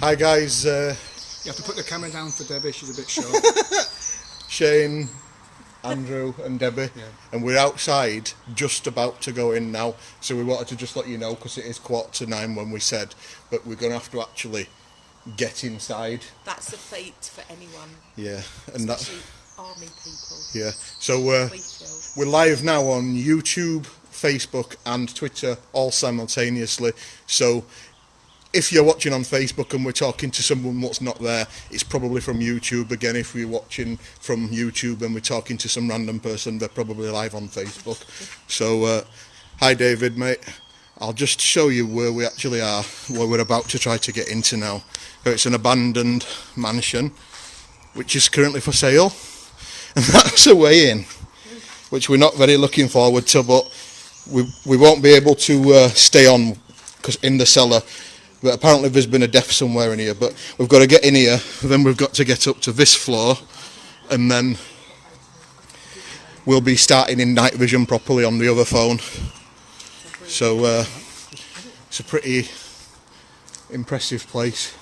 Hi guys, You have to put the camera down for Debbie, she's a bit short. Shane, Andrew and Debbie, Yeah. and we're outside just about to go in now, so we wanted to just let you know because it is 8:45 when we said, but we're going to have to actually get inside. That's a feat for anyone, Yeah, and that's, especially army people. yeah, so We feel. we're live now on YouTube, Facebook and Twitter all simultaneously, so if you're watching on Facebook and we're talking to someone what's not there, it's probably from YouTube. Again, if we're watching from YouTube and we're talking to some random person, they're probably live on Facebook. So, hi David, mate. I'll just show you where we actually are, where we're about to try to get into now. So it's an abandoned mansion, which is currently for sale. And that's a way in, which we're not very looking forward to, but we won't be able to stay on because in the cellar. But apparently there's been a death somewhere in here, but we've got to get in here, then we've got to get up to this floor, and then we'll be starting in night vision properly on the other phone. So it's a pretty impressive place.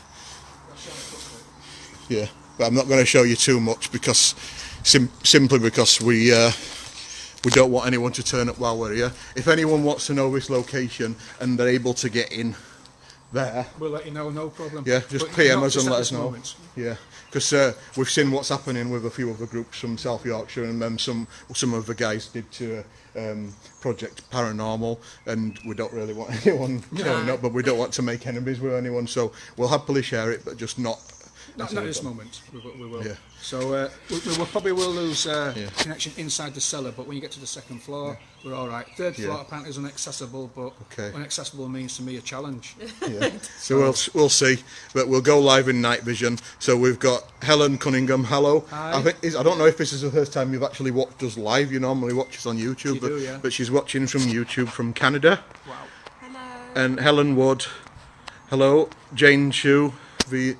Yeah, but I'm not going to show you too much because simply because we don't want anyone to turn up while we're here. If anyone wants to know this location and they're able to get in there, We'll let you know, no problem. yeah, just But PM not us just and at let this us know. moment. Yeah, because we've seen what's happening with a few other groups from South Yorkshire, and then some of the guys did to Project Paranormal, and we don't really want anyone turning up, but we don't want to make enemies with anyone, so we'll happily share it, but just not. Not at this moment, we will. Yeah. So we probably will lose connection inside the cellar, but when you get to the second floor, we're all right. Third floor apparently is inaccessible, but inaccessible means to me a challenge. Yeah. So we'll see, but we'll go live in night vision. So we've got Helen Cunningham. Hello. Hi. I don't know if this is the first time you've actually watched us live. You normally watch us on YouTube, but she's watching from YouTube from Canada. Wow. Hello. And Helen Wood. Hello. Jane Chu, the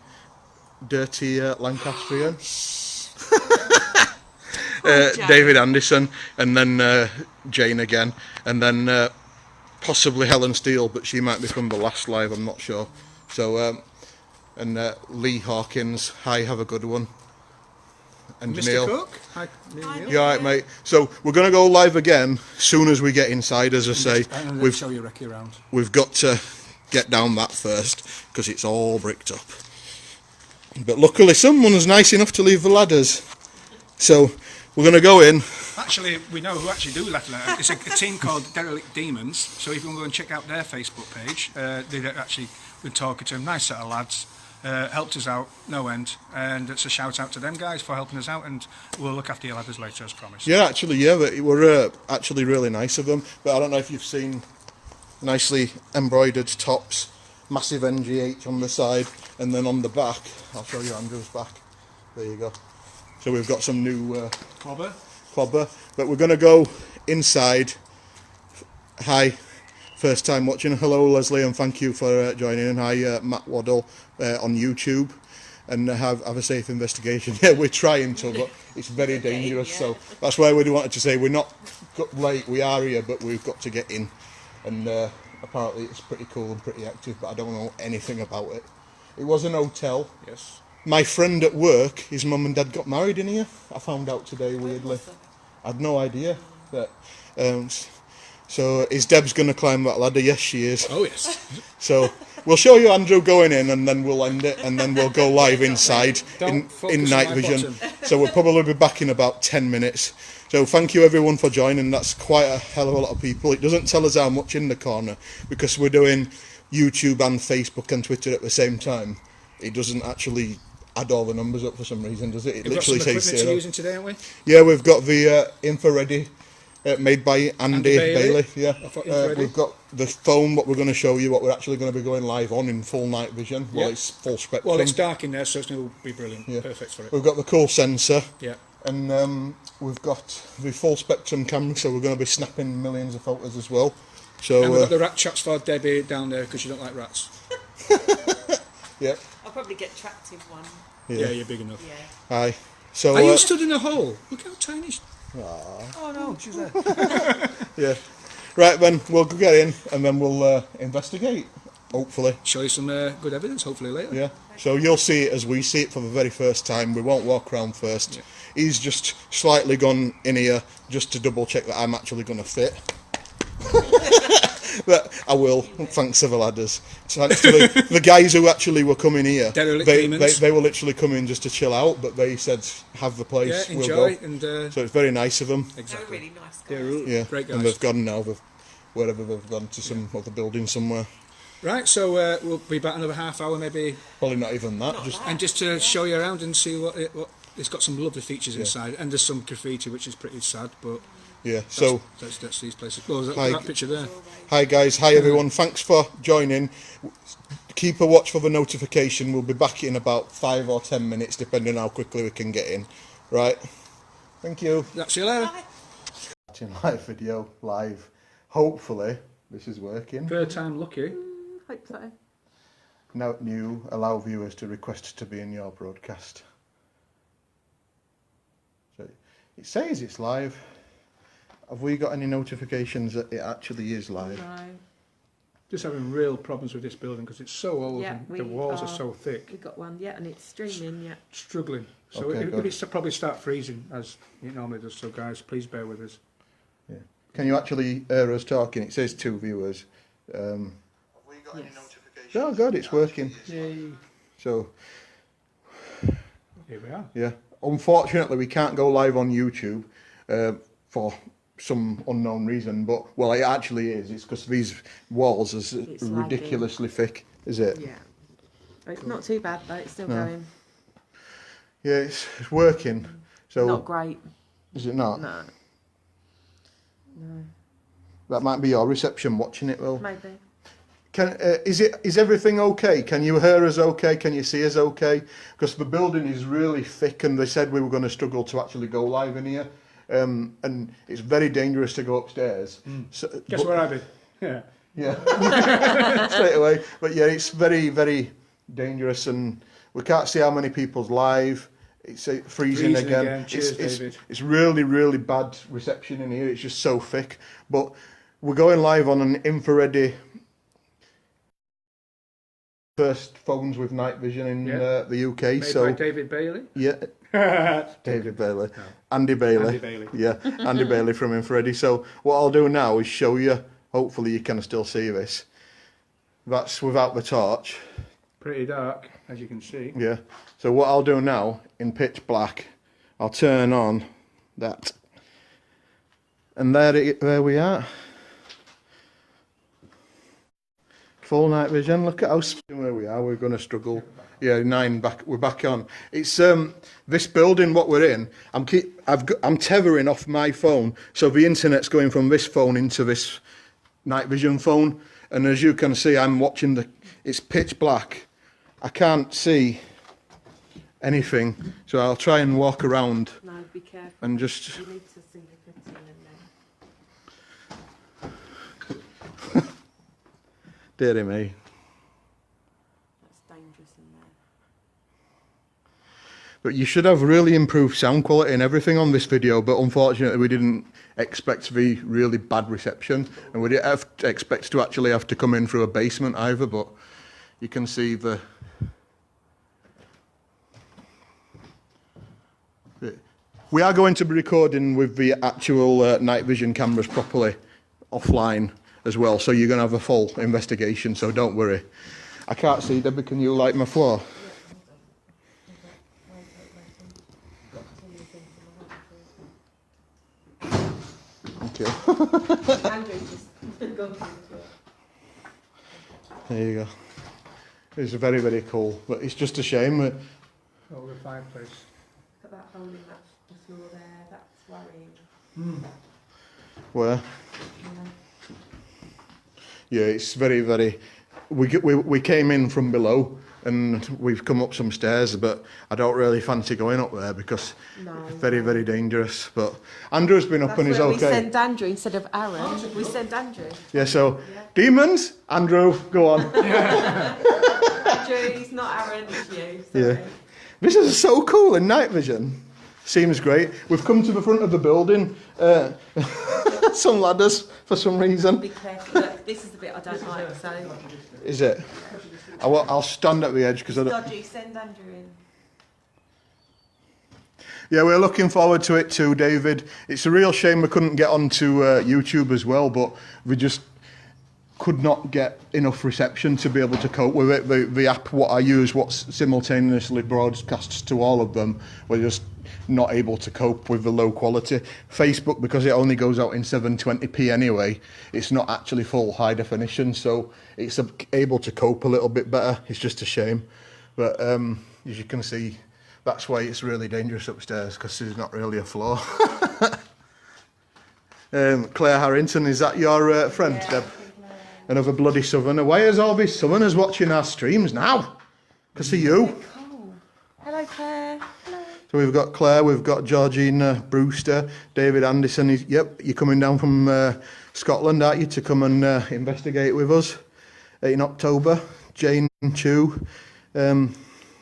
dirty Lancastrian. David Anderson, and then Jane again, and then possibly Helen Steele, but she might be from the last live, I'm not sure. So and Lee Hawkins, hi, have a good one. And Mr. Neil. Cook. Hi, Neil. You alright, mate? So we're going to go live again soon as we get inside, as I say. We'll show you Recce around. We've got to get down that first because it's all bricked up. But luckily someone's nice enough to leave the ladders. So we're going to go in. Actually, we know who actually do left letter. It's a team called Derelict Demons. So if you want to go and check out their Facebook page, they've actually been talking to them. Nice set of lads. Helped us out, no end. And it's a shout out to them guys for helping us out. And we'll look after your ladders later, as promised. Yeah, actually, yeah, but we're actually really nice of them. But I don't know if you've seen nicely embroidered tops, massive NGH on the side, and then on the back, I'll show you Andrew's back. There you go. So we've got some new clobber, but we're going to go inside. Hi, first time watching. Hello Leslie, and thank you for joining. And hi Matt Waddle on YouTube, and have a safe investigation. Yeah, we're trying to, but it's very dangerous. So that's why we wanted to say we're not late. We are here, but we've got to get in. And apparently it's pretty cool and pretty active, but I don't know anything about it. It was an hotel. Yes. My friend at work, his mum and dad got married in here. I found out today, weirdly. I had no idea. But, so is Deb's going to climb that ladder? Yes, she is. Oh, yes. So we'll show you Andrew going in, and then we'll end it, and then we'll go live inside in night vision. So we'll probably be back in about 10 minutes. So thank you everyone for joining. That's quite a hell of a lot of people. It doesn't tell us how much in the corner because we're doing YouTube and Facebook and Twitter at the same time. It doesn't actually add all the numbers up for some reason, does it? It literally says zero. We're using today, aren't we? Yeah, we've got the infrared made by Andy Bailey. Yeah, we've got the phone. What we're going to show you, what we're actually going to be going live on in full night vision. Well, it's full spectrum. Well, it's dark in there, so it's going to be brilliant. Yeah. Perfect for it. We've got the cool sensor. Yeah. And we've got the full spectrum camera, so we're going to be snapping millions of photos as well. So and we've got the rat traps for Debbie down there because you don't like rats. Yeah. I'll probably get trapped in one. Yeah, you're big enough. Yeah. Aye. So are you stood in a hole? Look how tiny. Oh no, she's there. Yeah. Right then, we'll get in and then we'll investigate. hopefully. show you some good evidence, hopefully later. Yeah. So you'll see it as we see it for the very first time. We won't walk around first. Yeah. He's just slightly gone in here just to double check that I'm actually going to fit. But I will, thanks to the ladders. Thanks to the guys who actually were coming here. Derelict They demons. were literally coming just to chill out, but they said, have the place, Yeah, we'll enjoy. go. And So it's very nice of them. They're exactly. really nice guys. Yeah, really Yeah, great and guys. they've gone now, wherever they've gone, to some other building somewhere. Right, so we'll be back another half hour maybe, Probably not even that. Not Just bad. and just to show you around and see what it's got some lovely features inside, and there's some graffiti which is pretty sad, but yeah. So that's these places. Well, Hi. that picture there. hi guys, hi everyone. Thanks for joining. Keep a watch for the notification. We'll be back in about 5 or 10 minutes, depending on how quickly we can get in. Right. Thank you. See you later. Bye. Watching live video live. Hopefully this is working. Third time lucky. Hope so. Note new, allow viewers to request to be in your broadcast. So it says it's live. Have we got any notifications that it actually is live? No. Just having real problems with this building because it's so old Yeah, and the walls are so thick. We got one, yeah, and it's streaming, yeah. Struggling. So Okay, it good. would probably start freezing as it normally does. So guys, please bear with us. Yeah. Can you actually hear us talking? It says 2 viewers. Have we got Yes. notifications? Oh God, it's working. Yay. So Here we are. yeah, unfortunately we can't go live on YouTube for some unknown reason, but well it actually is. It's because these walls is It's ridiculously thick, is it? Yeah. It's not too bad though, it's still No. going. Yeah, it's working. So Not great. is it not? No. No. That might be your reception watching it, Will. Maybe. Is everything okay? Can you hear us okay? Can you see us okay? Because the building is really thick, and they said we were going to struggle to actually go live in here, and it's very dangerous to go upstairs. So, Guess where I've been? Yeah. Yeah, straight away. But yeah, it's very, very dangerous, and we can't see how many people's live. It's freezing Freezing again. again. Cheers, David. It's really, really bad reception in here. It's just so thick. But we're going live on an infrared. First phones with night vision in Yeah. the UK. Made So by David Bailey. yeah, David Bailey, No. Andy Bailey. Andy Bailey. Yeah, Andy Bailey from Infrared. So what I'll do now is show you. Hopefully you can still see this. That's without the torch. Pretty dark, as you can see. Yeah. So what I'll do now, in pitch black, I'll turn on that. And there we are. Full night vision. Look at how where we are. We're going to struggle. Yeah, 9 back. We're back on. It's this building. What we're in. I'm tethering off my phone, so the internet's going from this phone into this night vision phone. And as you can see, I'm watching it's pitch black. I can't see anything, so I'll try and walk around No, be careful. and just. You need to see the fitting in there. Dearie me. That's dangerous in there. But you should have really improved sound quality and everything on this video, but unfortunately we didn't expect the really bad reception, and we didn't expect to actually have to come in through a basement either, but you can see we are going to be recording with the actual night vision cameras properly offline as well, so you're going to have a full investigation, so don't worry. I can't see, Debbie, can you light my floor? Thank you. Andrew's just gone through the floor. There you go. It's very, very cool, but it's just a shame that Over the fireplace. Put that hole in the floor there, that's worrying. where, Yeah. yeah, it's very, very. We came in from below and we've come up some stairs, but I don't really fancy going up there because No. it's very, very dangerous. But Andrew's been up That's and he's where we okay. send Andrew instead of Aaron. We send Andrew. Yeah, so Yeah. demons, Andrew, go on. Andrew, he's not Aaron, it's you. Sorry. Yeah. This is so cool in night vision. Seems great. We've come to the front of the building. Some ladders for some reason. Be careful. Look, This is the bit I don't like, so... Is it? I'll stand at the edge because I don't... Dodgy, send Andrew in. Yeah, we're looking forward to it too, David. It's a real shame we couldn't get onto YouTube as well, but we just could not get enough reception to be able to cope with it. The app, what I use, what simultaneously broadcasts to all of them, we're just not able to cope with the low quality. Facebook, because it only goes out in 720p anyway, it's not actually full high definition, so it's able to cope a little bit better. It's just a shame. But as you can see, that's why it's really dangerous upstairs, because there's not really a floor. Claire Harrington, is that your friend, Yeah, Deb? Another bloody southerner. Why is all these southerners watching our streams now? Because of you. Cool. Hello, Claire. Hello. So we've got Claire, we've got Georgina Brewster, David Anderson. Yep, you're coming down from Scotland, aren't you, to come and investigate with us in October. Jane Chew, the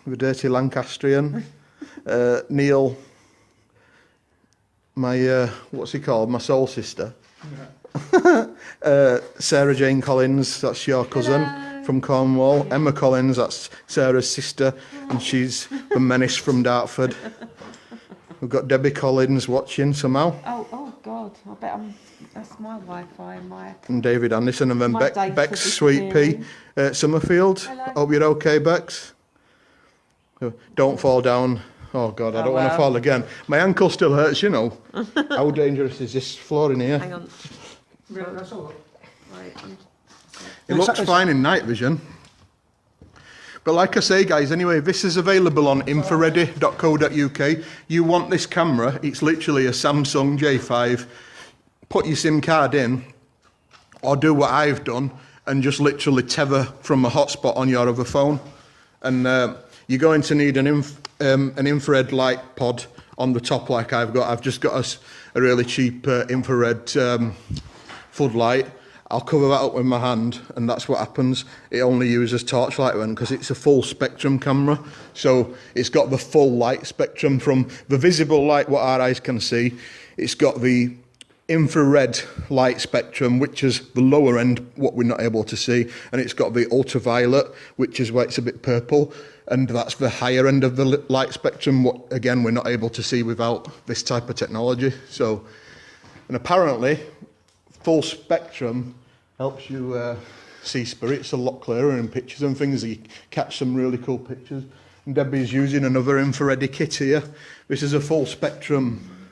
dirty Lancastrian. Neil, my, what's he called? My soul sister. Sarah Jane Collins, that's your cousin. Hello. From Cornwall. Emma Collins, that's Sarah's sister, and she's the menace from Dartford. We've got Debbie Collins watching somehow. Oh God, I bet that's my Wi-Fi and my... And David Anderson, and then My data Bex Sweet Pea Summerfield. Hello. Hope you're okay, Bex. Don't fall down. Oh God, I don't want to fall again. My ankle still hurts, you know. How dangerous is this floor in here? Hang on. That's all. Right. It looks fine in night vision. But like I say, guys, anyway, this is available on infraready.co.uk. You want this camera, it's literally a Samsung J5. Put your SIM card in, or do what I've done, and just literally tether from a hotspot on your other phone. And you're going to need an infrared light pod on the top like I've got. I've just got a really cheap infrared floodlight. I'll cover that up with my hand, and that's what happens. It only uses torchlight then, because it's a full spectrum camera. So it's got the full light spectrum from the visible light, what our eyes can see. It's got the infrared light spectrum, which is the lower end, what we're not able to see. And it's got the ultraviolet, which is why it's a bit purple. And that's the higher end of the light spectrum, what, again, we're not able to see without this type of technology. So, and apparently, full spectrum helps you see spirits a lot clearer in pictures and things. You catch some really cool pictures. And Debbie's using another infrared kit here. This is a full spectrum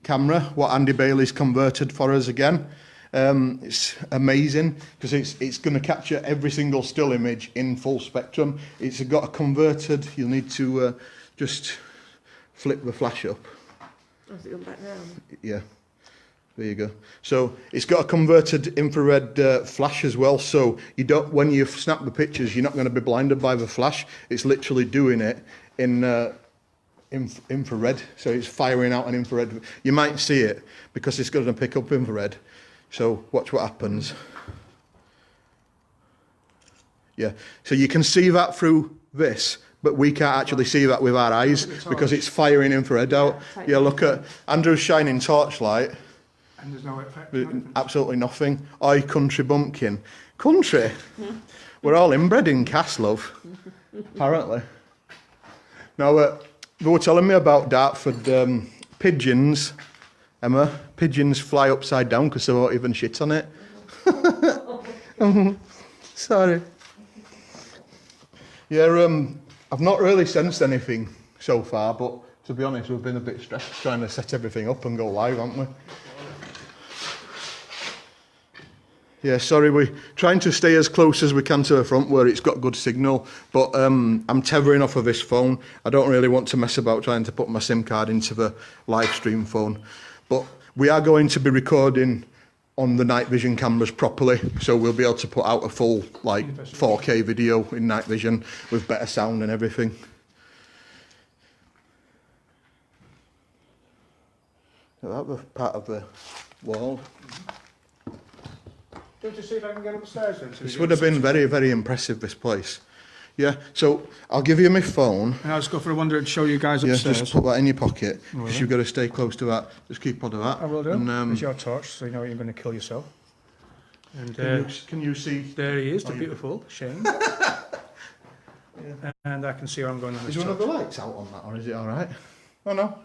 camera, what Andy Bailey's converted for us again. It's amazing because it's going to capture every single still image in full spectrum. It's got a converted, you'll need to just flip the flash up. Oh, has it gone back round? Yeah, there you go. So it's got a converted infrared flash as well, so you don't, when you snap the pictures, you're not going to be blinded by the flash. It's literally doing it in infrared, so it's firing out an infrared. You might see it because it's going to pick up infrared. So watch what happens. Yeah, so you can see that through this, but we can't actually see that with our eyes because it's firing infrared out. Yeah, look at Andrew's shining torchlight. And there's no effect. Absolutely nothing. Oi, country bumpkin. Country? We're all inbred in Cass, love. Apparently. Now, they were telling me about Dartford pigeons. Emma, pigeons fly upside down because they won't even shit on it. Sorry. Yeah, I've not really sensed anything so far, but to be honest, we've been a bit stressed trying to set everything up and go live, haven't we? Yeah, sorry, we're trying to stay as close as we can to the front where it's got good signal, but I'm tethering off of this phone. I don't really want to mess about trying to put my SIM card into the live stream phone. But we are going to be recording on the night vision cameras properly, so we'll be able to put out a full, like, 4K video in night vision with better sound and everything. That was part of the wall. Don't you see if I can get upstairs then? This would have been very, very impressive, this place. Yeah, so I'll give you my phone. And I'll just go for a wander and show you guys Yeah, upstairs. just put that in your pocket. Will Because do. you've got to stay close to that. Just keep on to that. I will do. And, There's your torch, so you know you're going to kill yourself. And can you see? there he is, the you- beautiful Shane. And I can see where I'm going on Is this one of torch. the lights out on that, or is it all right? Oh no,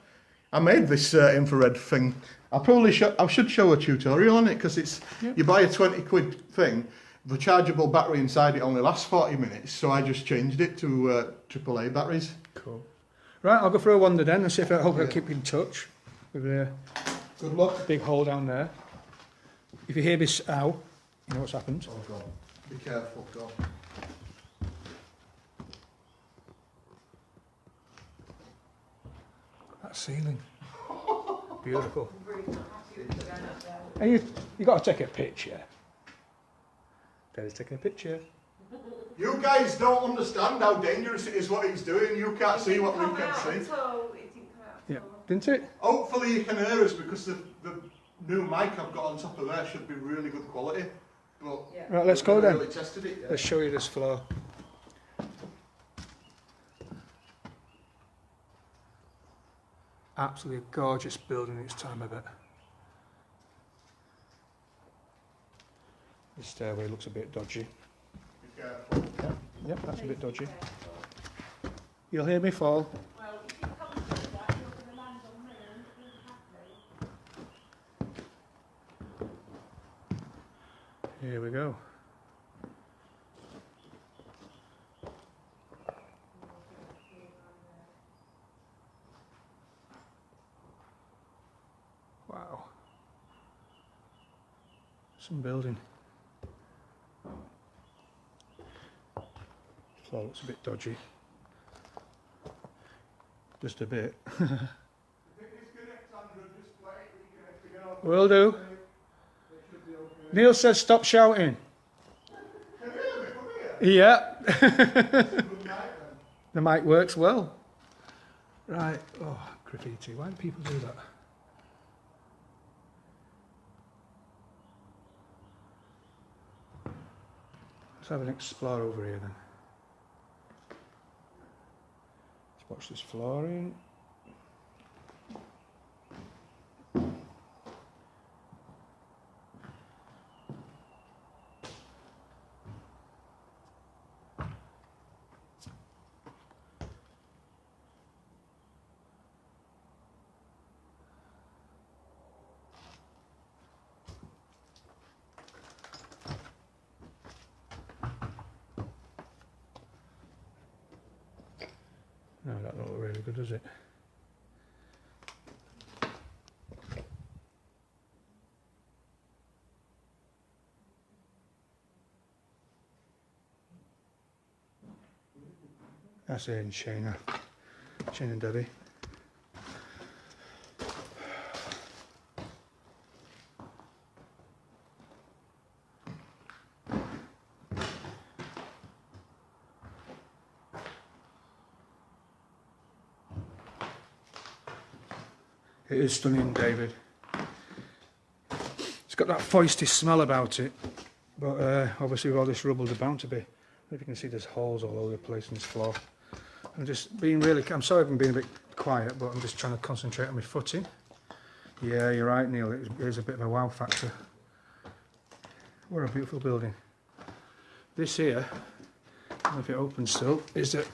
I made this infrared thing. I should show a tutorial on it because it's you buy a 20 quid thing. The chargeable battery inside it only lasts 40 minutes, so I just changed it to AAA batteries. Cool. Right, I'll go for a wander then and see if I hope I'll keep in touch with the Good luck. big hole down there. If you hear this ow, you know what's happened. Oh God, be careful, God. That ceiling. Beautiful. I'm really not happy with going up there. And you got to take a picture. Daddy's taking a picture. You guys don't understand how dangerous it is what he's doing. You can't see what we can see. It didn't come out Yeah, at all. didn't it? Hopefully you can hear us because the new mic I've got on top of there should be really good quality. But Yeah. Right, let's go we've then. really tested it yet. Let's show you this floor. Absolutely gorgeous building in its time, I bet. The stairway looks a bit dodgy. Be careful. Yep, that's a bit dodgy. Careful. You'll hear me fall. Well, if you come through that, you're going to land on me and it doesn't happen. Here we go. Wow. Some building. Floor looks a bit dodgy. Just a bit. Will do. Neil says stop shouting. Yeah. The mic works well. Right. Oh, graffiti. Why do people do that? Let's have an explore over here then. Let's watch this flooring. No, that doesn't look really good, does it? That's it, Shane and Debbie. It is stunning, David. It's got that foisty smell about it, but obviously with all this rubble, there's bound to be. If you can see, there's holes all over the place in this floor. I'm just being really. I'm sorry if I'm being a bit quiet, but I'm just trying to concentrate on my footing. Yeah, you're right, Neil. It is a bit of a wow factor. What a beautiful building. This here, I don't know if it opens still, is a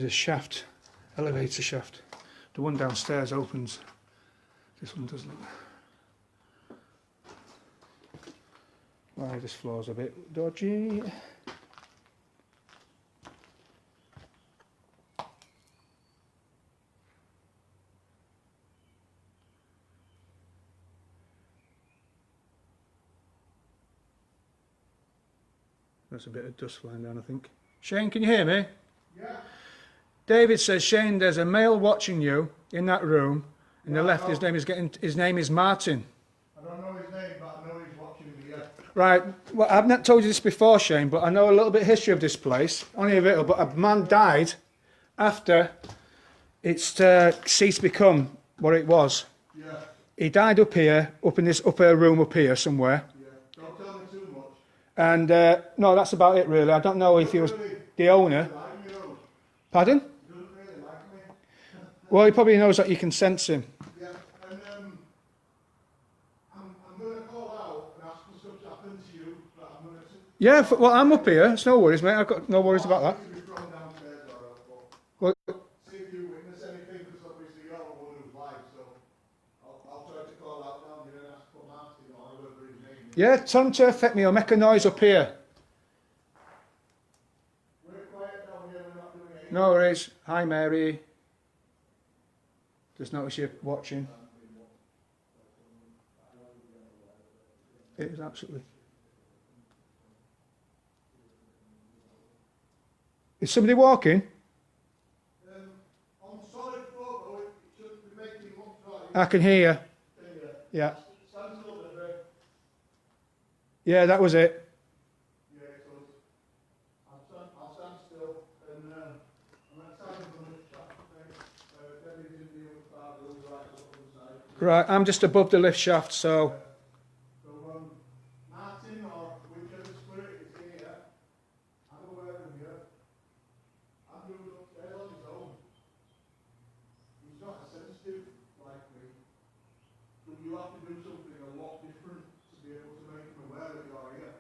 shaft, elevator shaft. The one downstairs opens. This one doesn't. Right, this floor's a bit dodgy. There's a bit of dust flying down, I think. Shane, can you hear me? Yeah. David says, Shane, there's a male watching you in that room. In the Yeah, left, I know. his name is Martin. I don't know his name, but I know he's watching me. Yeah. Right, well, I've not told you this before, Shane, but I know a little bit of history of this place. Only a little, but a man died after it's ceased to become what it was. Yeah. He died up here, up in this upper room up here somewhere. Yeah. Don't tell me too much. And no, that's about it really. I don't know if he was the owner. Pardon? Well, he probably knows that you can sense him. Yeah, and I'm going to call out and ask for stuff to happen to you, but I'm going to... Yeah, well, I'm up here. It's no worries, mate. I've got no worries about that. Well, See if you witness anything, because obviously you're the one who's live, so I'll try to call out down here and ask for Martin or whoever his name is. yeah, tell him to affect me or make a noise up here. We're quiet down here, we're not doing anything. No worries. Hi, Mary. Just notice you're watching. It is absolutely. Is somebody walking? On solid photo, it should be making look right. I can hear you. Yeah. Stand still a bit. Yeah, that was it. Yeah, so I'll stand still, and I'm going to stand in front of the shop, Debbie's in the other side, the other right, the other side. Right, I'm just above the lift shaft, so. So Martin or whichever spirit is here, I'm aware of you. Andrew's upstairs on his own. He's not as sensitive like me. So you have to do something a lot different to be able to make him aware that you're here.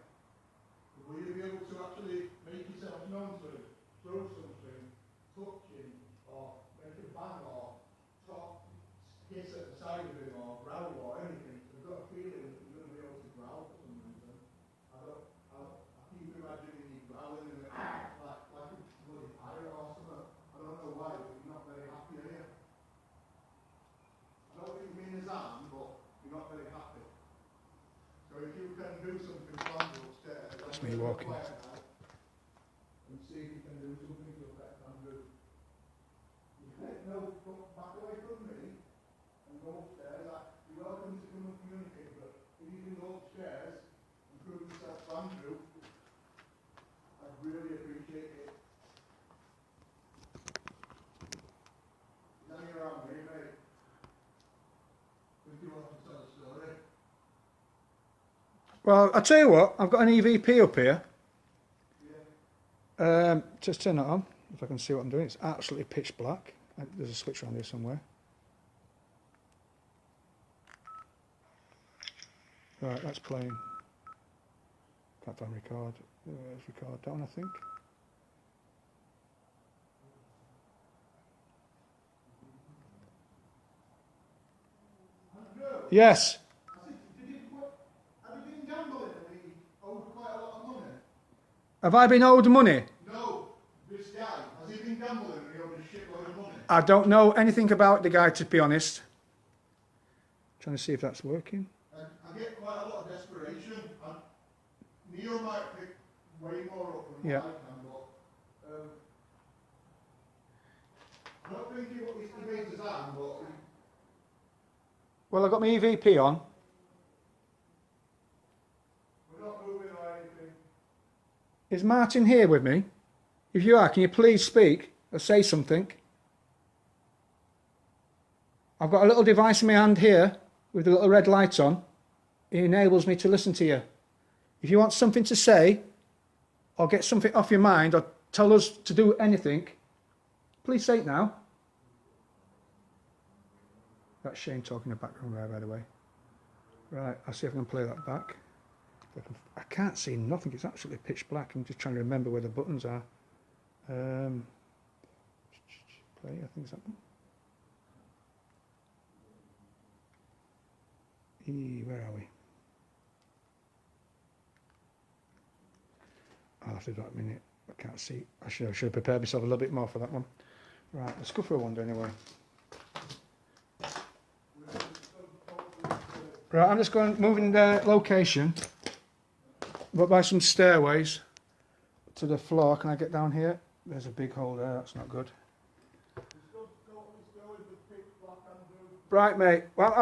Will you be able to actually make yourself known to him, throw something, touch him, or make a bang, or talk, hiss at the side of him, or growl, or anything? I've got a feeling that you're going to be able to growl for some reason. I keep imagining you growling and like a bloody pirate or something. I don't know why, but you're not very happy, are you? I don't think you mean his arm, but you're not very happy. So if you can do something from upstairs, That's me walking. And see if you can do something to affect Andrew. No, come back away from me and go upstairs. You're welcome to come and communicate, but if you can go upstairs and prove yourself to Andrew, I'd really appreciate it. He's hanging around me, mate. If you want to tell a story. Well, I'll tell you what, I've got an EVP up here. Yeah. Just turn that on, if I can see what I'm doing. It's absolutely pitch black. There's a switch around here somewhere. Right, that's playing. Can't find record. Let's record down, I think. Andrew, Yes. have you been gambling and he owed quite a lot of money? Have I been owed money? No, this guy. Has he been gambling and he owed a shitload of money? I don't know anything about the guy, to be honest. Trying to see if that's working. I get quite a lot of desperation. Neil might pick way more up than Yeah. what I can, but I don't think he made his arm, but Well, I've got my EVP on. we're not moving or anything. Is Martin here with me? If you are, can you please speak or say something? I've got a little device in my hand here with a little red light on. It enables me to listen to you. If you want something to say or get something off your mind or tell us to do anything, please say it now. That's Shane talking in the background there, by the way. Right, I'll see if I can play that back. I can't see nothing, it's absolutely pitch black. I'm just trying to remember where the buttons are. Play, I think it's that one. Where are we? I'll have to do that in a minute. I can't see. I should have prepared myself a little bit more for that one. Right, let's go for a wander anyway. Right, I'm just moving the location, but by some stairways to the floor. Can I get down here? There's a big hole there, that's not good. Right, mate. Well,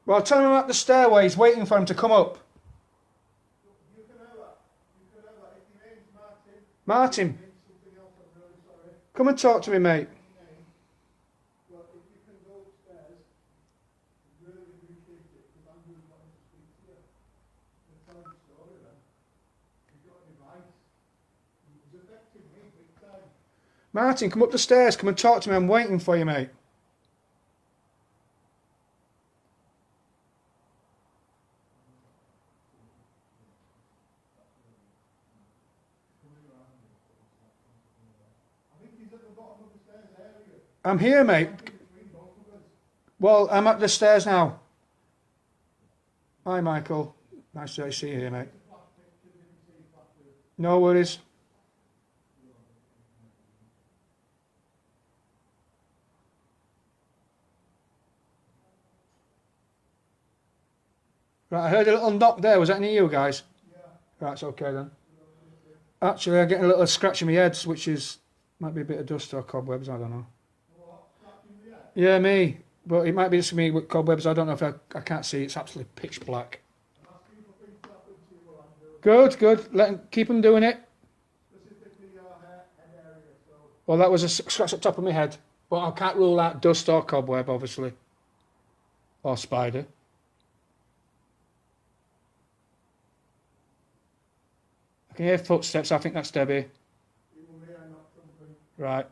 well, tell him I'm at the stairways waiting for him to come up. Martin, come and talk to me, mate. Martin, come up the stairs. Come and talk to me. I'm waiting for you, mate. I'm here, mate. Well, I'm at the stairs now. Hi, Michael. Nice to see you here, mate. No worries. Right, I heard a little knock there. Was that any of you guys? Yeah. Right, it's okay then. Actually, I'm getting a little scratch in my head, which is might be a bit of dust or cobwebs. I don't know. Yeah, me. But it might be just me with cobwebs. I don't know if I can't see. It's absolutely pitch black. Good, good. Keep them doing it. Well, that was a scratch at the top of my head. But I can't rule out dust or cobweb, obviously. Or spider. I can hear footsteps. I think that's Debbie. Right.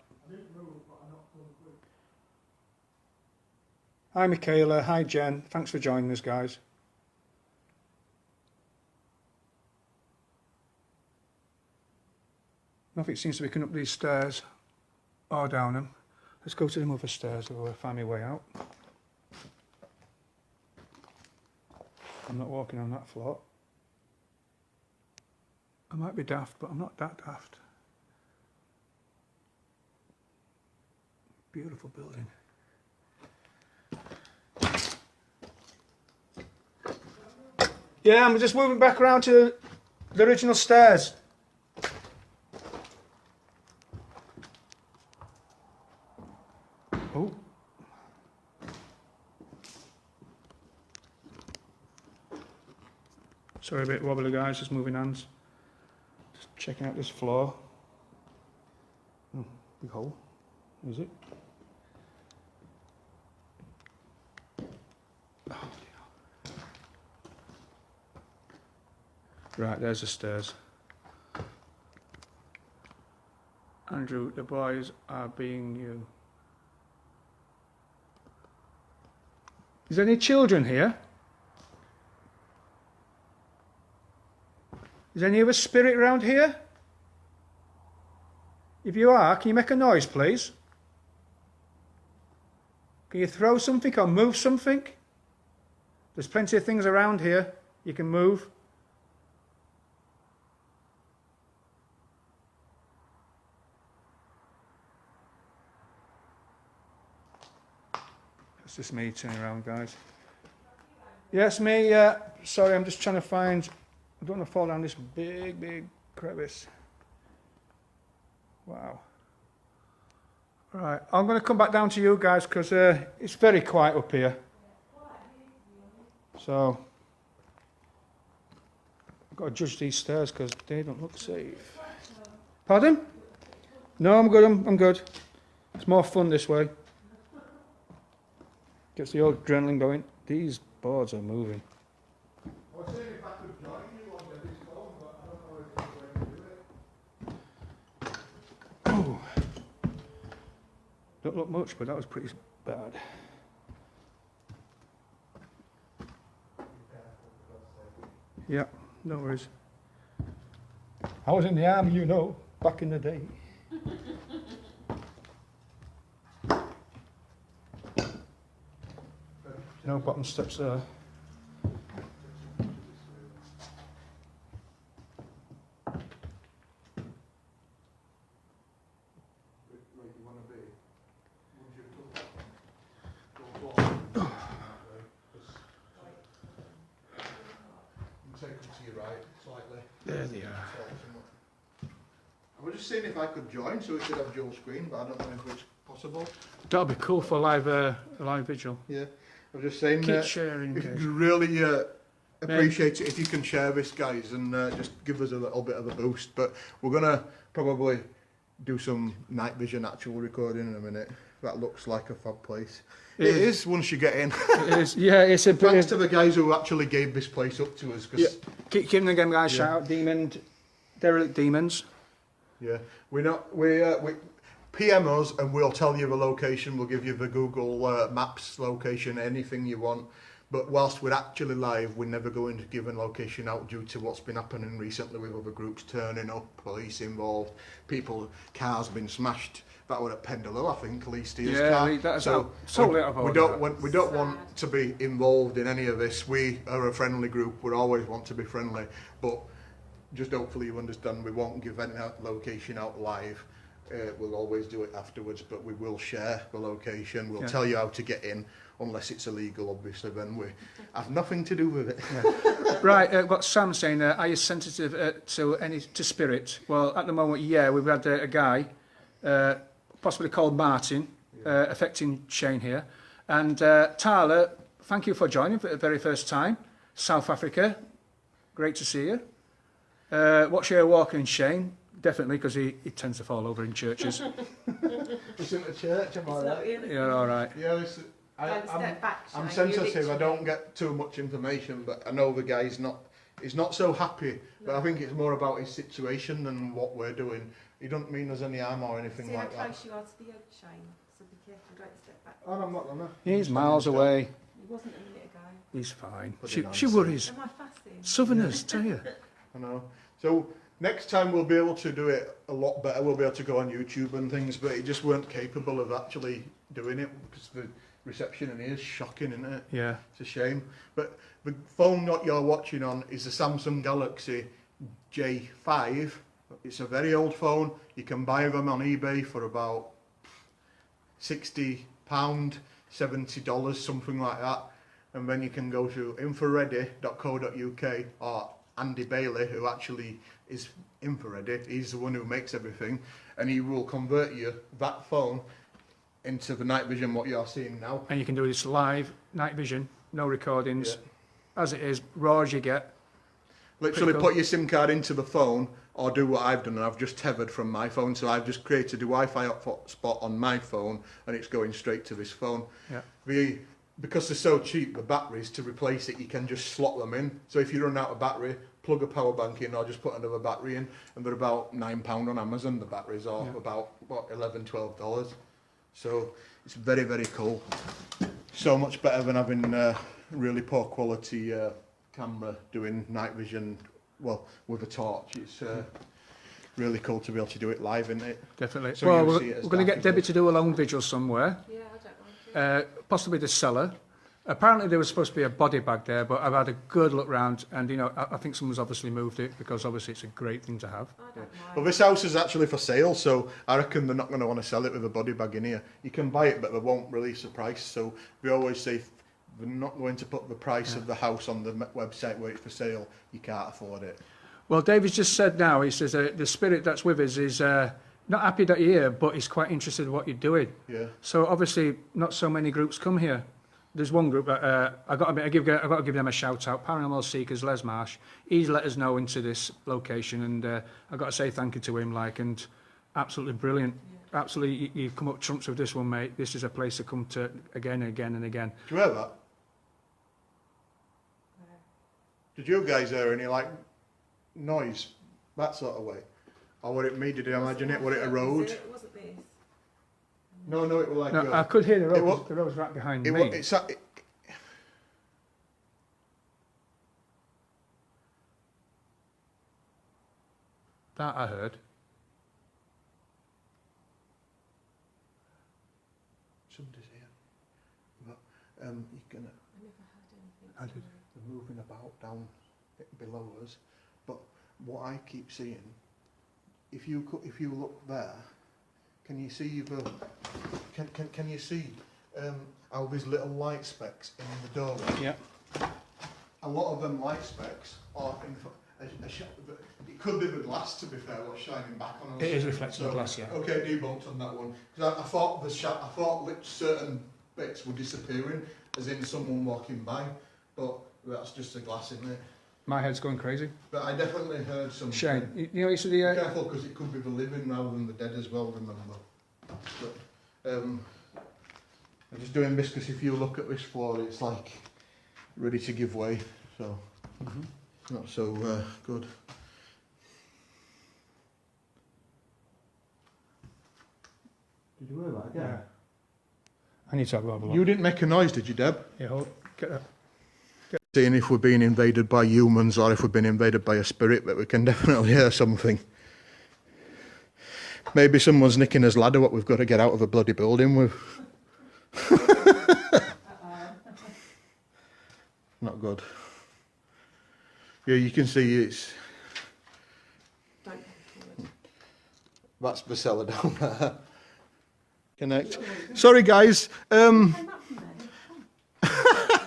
Hi, Michaela. Hi, Jen. Thanks for joining us, guys. Nothing seems to be coming up these stairs or down them. Let's go to them other stairs. We'll find my way out. I'm not walking on that floor. I might be daft, but I'm not that daft. Beautiful building. Yeah, I'm just moving back around to the original stairs. Oh. Sorry, a bit wobbly, guys, just moving hands. Just checking out this floor. Oh, big hole. Is it? Oh, right, there's the stairs. Andrew, the boys are being you. Is there any children here? Is any of a spirit around here? If you are, can you make a noise, please? Can you throw something or move something? There's plenty of things around here you can move. It's just me turning around, guys. Yes, me. Sorry, I'm just trying to find... I don't want to fall down this big crevice. Wow. Right, I'm going to come back down to you guys because it's very quiet up here. So, I've got to judge these stairs because they don't look safe. Pardon? No, I'm good. I'm good. It's more fun this way. Gets the old adrenaline going. These boards are moving. I was saying if I could join you on this phone, but I don't know if there's a way to do it. Oh. Don't look much, but that was pretty bad. Yeah, no worries. I was in the army, you know, back in the day. No bottom steps there. There they are. I was just seeing if I could join so we could have dual screen, but I don't know if it's possible. That'll be cool for live vigil. Yeah, I was just saying. Keep sharing. Really appreciate it if you can share this, guys, and just give us a little bit of a boost. But we're gonna probably do some night vision actual recording in a minute. That looks like a fab place. It is once you get in. It is. Yeah, it's a. Thanks to the guys who actually gave this place up to us. Yeah. Keep them again, guys. Yeah. Shout out Derelict Demons. Yeah, we PM us and we'll tell you the location. We'll give you the Google Maps location, anything you want. But whilst we're actually live, we're never going to give a location out due to what's been happening recently with other groups turning up, police involved, cars been smashed. That was at Pendlew, I think, Lee Steele's car. Yeah, that's so totally out of order. we don't want to be involved in any of this. We are a friendly group. We always want to be friendly, but just hopefully you understand we won't give any location out live. We'll always do it afterwards, but we will share the location. We'll tell you how to get in, unless it's illegal, obviously. Then we have nothing to do with it. Yeah. Right, what Sam's saying, are you sensitive to spirit? Well, at the moment, yeah, we've had a guy, possibly called Martin, affecting Shane here. And Tyler, thank you for joining for the very first time. South Africa, great to see you. What's your walking, Shane? Definitely, because he tends to fall over in churches. It's in the church, am I right? You're all right. Yeah, I'm sensitive. I don't get too much information, but I know the guy's he's not so happy. But I think it's more about his situation than what we're doing. He doesn't mean there's any harm or anything like that. See how close you are to the edge, Shane, so be careful, don't step back. Oh, no, I'm not gonna. He's miles away. He wasn't a minute ago. He's fine. She worries. Am I fasting? Southerners, tell you. I know. So next time we'll be able to do it a lot better. We'll be able to go on YouTube and things, but he just weren't capable of actually doing it because the reception in here is shocking, isn't it? Yeah. It's a shame. But the phone that you're watching on is the Samsung Galaxy J5. It's a very old phone. You can buy them on eBay for about £60, $70, something like that. And then you can go to infraready.co.uk or Andy Bailey, who actually is Infraready. He's the one who makes everything, and he will convert you that phone into the night vision what you're seeing now. And you can do this live, night vision, no recordings, as it is, raw as you get. Literally put your SIM card into the phone, or do what I've done, and I've just tethered from my phone, so I've just created a Wi-Fi hotspot on my phone, and it's going straight to this phone. Yeah. Because they're so cheap, the batteries, to replace it, you can just slot them in. So if you run out of battery, plug a power bank in, or just put another battery in, and they're about £9 on Amazon, the batteries, or about, $11, $12. So it's very, very cool. So much better than having really poor quality camera doing night vision, well, with a torch. It's really cool to be able to do it live, isn't it? Definitely. So well, we're going to get Debbie to do a long vigil somewhere. Yeah, I don't mind. Possibly the cellar. Apparently there was supposed to be a body bag there, but I've had a good look round, and I think someone's obviously moved it, because obviously it's a great thing to have. I don't mind. Well, this house is actually for sale, so I reckon they're not going to want to sell it with a body bag in here. You can buy it, but they won't release the price. So we always say they're not going to put the price of the house on the website where it's for sale. You can't afford it. Well, David's just said now, he says the spirit that's with us is not happy that you're here, but he's quite interested in what you're doing. Yeah. So obviously not so many groups come here. There's one group that I've got to give them a shout out. Paranormal Seekers, Les Marsh. He's let us know into this location, and I've got to say thank you to him. And absolutely brilliant. Yeah. Absolutely, you've come up trumps with this one, mate. This is a place to come to again and again and again. Do you hear that? Did you guys hear any noise that sort of way, or what it me? Did you imagine it? What it a road? It wasn't this. No, it was No, I could hear the road. The road's right behind me. That I heard. Somebody's here. But you're gonna. I never heard anything. I did. They're moving about down below us, but what I keep seeing, if you look there, can you see can you see how there's little light specks in the doorway? Yeah. A lot of them light specks are it could be the glass, to be fair, what's shining back on us. It is reflecting the glass, yeah. Okay, debunked on that one. Because I thought certain bits were disappearing, as in someone walking by, but that's just the glass in there. My head's going crazy. But I definitely heard something. Shane, you said the... Be careful, because it could be the living rather than the dead as well, remember. But, I'm just doing this because if you look at this floor, it's ready to give way, so it's not so good. Did you hear that again? Yeah. I need to have a look. You didn't make a noise, did you, Deb? Yeah, hold. Get that. Seeing if we're being invaded by humans or if we've been invaded by a spirit, but we can definitely hear something. Maybe someone's nicking his ladder, what we've got to get out of a bloody building with. Not good. Yeah, you can see it's... That's the cellar down there. Connect. Sorry, guys.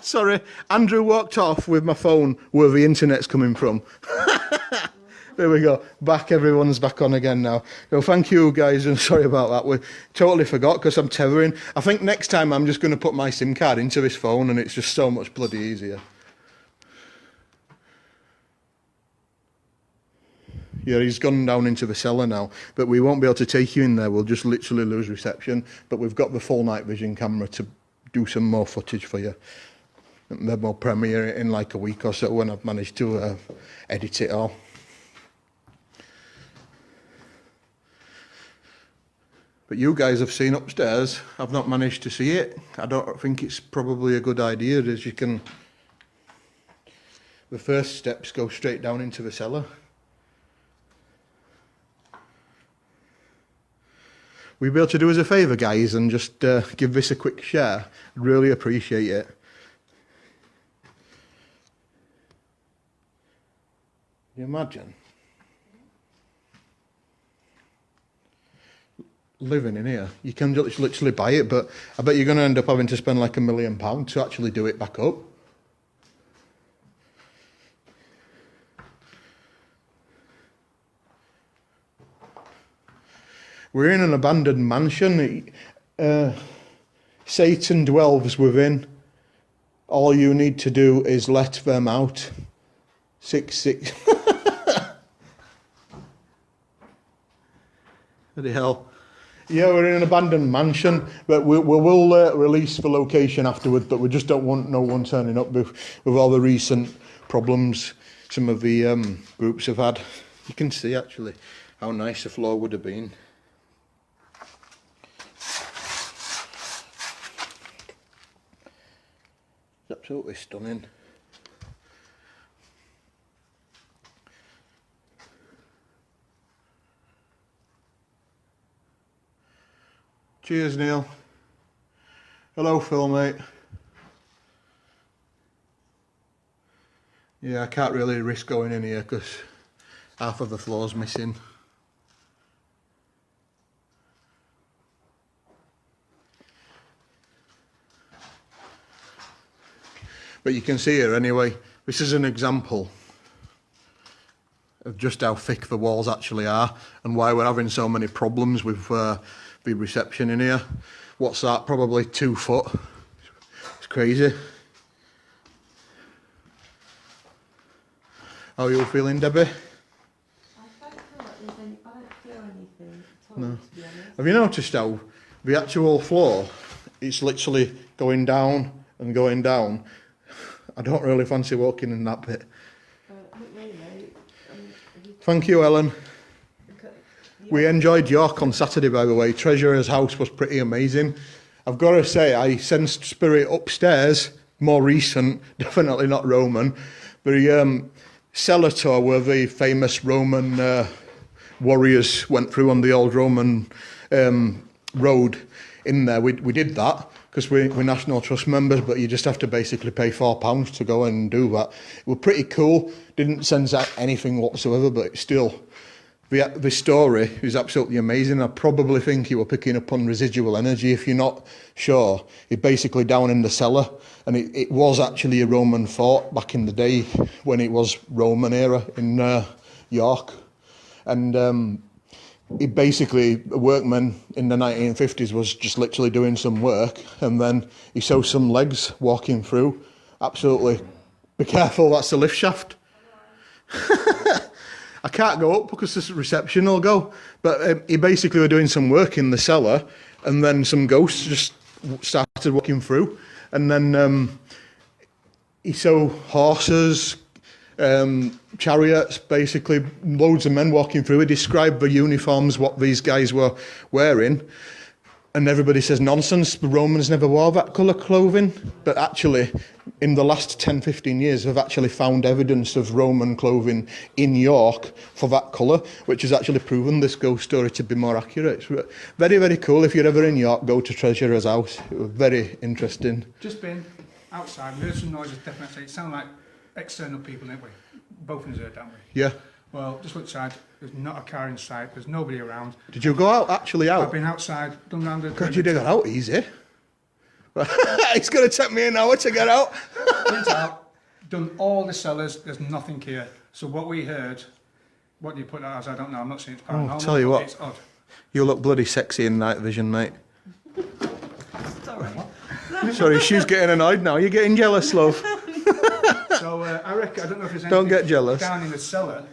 Sorry, Andrew walked off with my phone where the internet's coming from. There we go. Back, everyone's back on again now. So thank you, guys, and sorry about that. We totally forgot because I'm tethering. I think next time I'm just going to put my SIM card into this phone and it's just so much bloody easier. Yeah, he's gone down into the cellar now, but we won't be able to take you in there. We'll just literally lose reception. But we've got the full night vision camera to do some more footage for you. Then we'll premiere it in like a week or so when I've managed to edit it all. But you guys have seen upstairs. I've not managed to see it. I don't think it's probably a good idea, as you can... The first steps go straight down into the cellar. Will you be able to do us a favour, guys, and just give this a quick share? I'd really appreciate it. Can you imagine? Living in here. You can just literally buy it, but I bet you're going to end up having to spend like £1 million to actually do it back up. We're in an abandoned mansion. Satan dwells within. All you need to do is let them out. 6-6. Bloody hell. Yeah, we're in an abandoned mansion, but we will release the location afterwards, but we just don't want no one turning up with all the recent problems some of the groups have had. You can see actually how nice the floor would have been. It's absolutely stunning. Cheers, Neil. Hello, Phil, mate. Yeah, I can't really risk going in here because half of the floor's missing. But you can see here anyway, this is an example of just how thick the walls actually are and why we're having so many problems with the reception in here. What's that? Probably 2 foot. It's crazy. How are you feeling, Debbie? I don't feel anything at all, No. to be honest. Have you noticed how the actual floor, it's literally going down and going down? I don't really fancy walking in that bit. Not really. Thank you, Ellen. We enjoyed York on Saturday, by the way. Treasurer's house was pretty amazing. I've got to say, I sensed spirit upstairs, more recent, definitely not Roman. The cellar tour where the famous Roman warriors went through on the old Roman road in there. We did that because we're National Trust members, but you just have to basically pay £4 to go and do that. It was pretty cool. Didn't sense anything whatsoever, but still... The story is absolutely amazing. I probably think you were picking up on residual energy. If you're not sure, it's basically down in the cellar. And it was actually a Roman fort back in the day when it was Roman era in York. And it basically, a workman in the 1950s was just literally doing some work. And then he saw some legs walking through. Absolutely. Be careful, that's the lift shaft. I can't go up because the reception will go. But he basically were doing some work in the cellar and then some ghosts just started walking through. And then he saw horses, chariots, basically loads of men walking through. He described the uniforms, what these guys were wearing. And everybody says nonsense, the Romans never wore that colour clothing. But actually, in the last 10, 15 years, they've actually found evidence of Roman clothing in York for that colour, which has actually proven this ghost story to be more accurate. It's very, very cool. If you're ever in York, go to Treasurer's House. It was very interesting. Just been outside, we heard some noises, definitely. It sounded like external people, didn't we? Both of us heard, haven't we? Yeah. Well, just outside, there's not a car in sight, there's nobody around. Did you go out, actually out? I've been outside, done round the... God, you did that out easy. It's going to take me an hour to get out. Went out, done all the cellars, there's nothing here. So what we heard, what do you put that as? I don't know, I'm not saying it's paranormal. I'll tell you what. It's odd. You look bloody sexy in night vision, mate. Sorry. Sorry, she's getting annoyed now. You're getting jealous, love. So I reckon, I don't know if there's anything Don't get jealous. down in the cellar,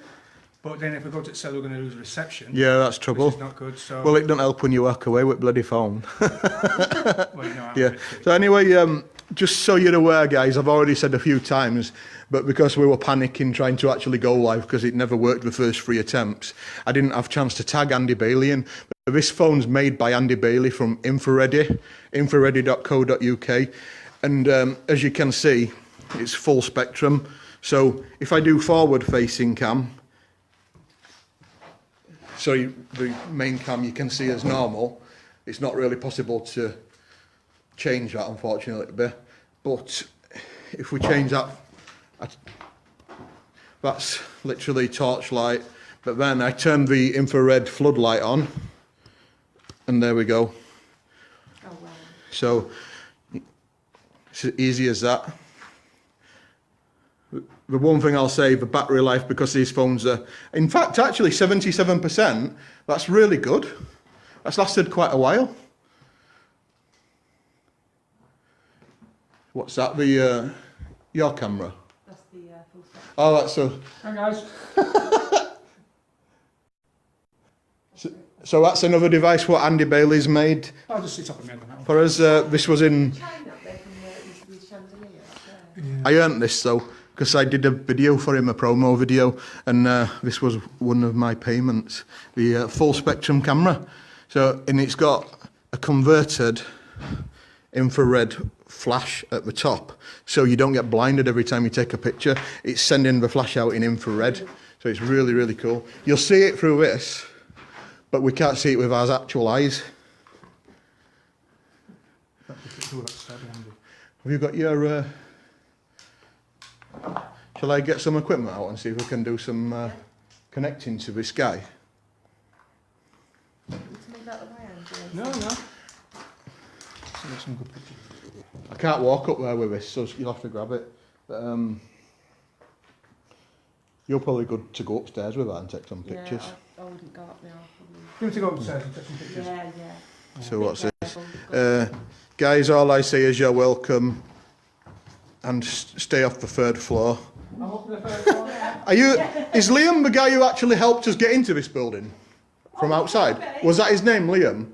but then if we go to the cellar, we're going to lose reception. Yeah, that's trouble. Which is not good, so... Well, it don't help when you walk away with bloody phone. Well, you know, I'm Yeah. a bit So anyway, just so you're aware, guys, I've already said a few times, but because we were panicking trying to actually go live because it never worked the first 3 attempts, I didn't have a chance to tag Andy Bailey in. But this phone's made by Andy Bailey from Infraready, infraready.co.uk. And as you can see, it's full spectrum. So if I do forward facing cam, so the main cam you can see as normal, it's not really possible to change that, unfortunately. But if we change that, that's literally torchlight. But then I turn the infrared floodlight on, and there we go. Oh, wow. So it's as easy as that. The one thing I'll say, the battery life, because these phones are, in fact, actually 77%, that's really good. That's lasted quite a while. What's that, your camera? That's the full set. Oh, that's a, Hi guys. so that's another device what Andy Bailey's made I'll just sit up and make that one. for us. This was in, China up there from where it used to be chandelier up there. I earned this though, because I did a video for him, a promo video, and this was one of my payments, the full spectrum camera. So, and it's got a converted infrared flash at the top, so you don't get blinded every time you take a picture. It's sending the flash out in infrared, so it's really, really cool. You'll see it through this, but we can't see it with our actual eyes. Have you got your... Shall I get some equipment out and see if we can do some connecting to this guy? To move out the way, Andrew. No, no. So there's some good pictures. I can't walk up there with this, so you'll have to grab it. But, you're probably good to go upstairs with that and take some pictures. Yeah, I wouldn't go up there. You want to go upstairs and take some pictures? Yeah, yeah. So what's this? Level. Guys, all I say is you're welcome, and stay off the 3rd floor. I'm up to the first floor. Are you? Is Liam the guy who actually helped us get into this building from outside? okay. Was that his name, Liam?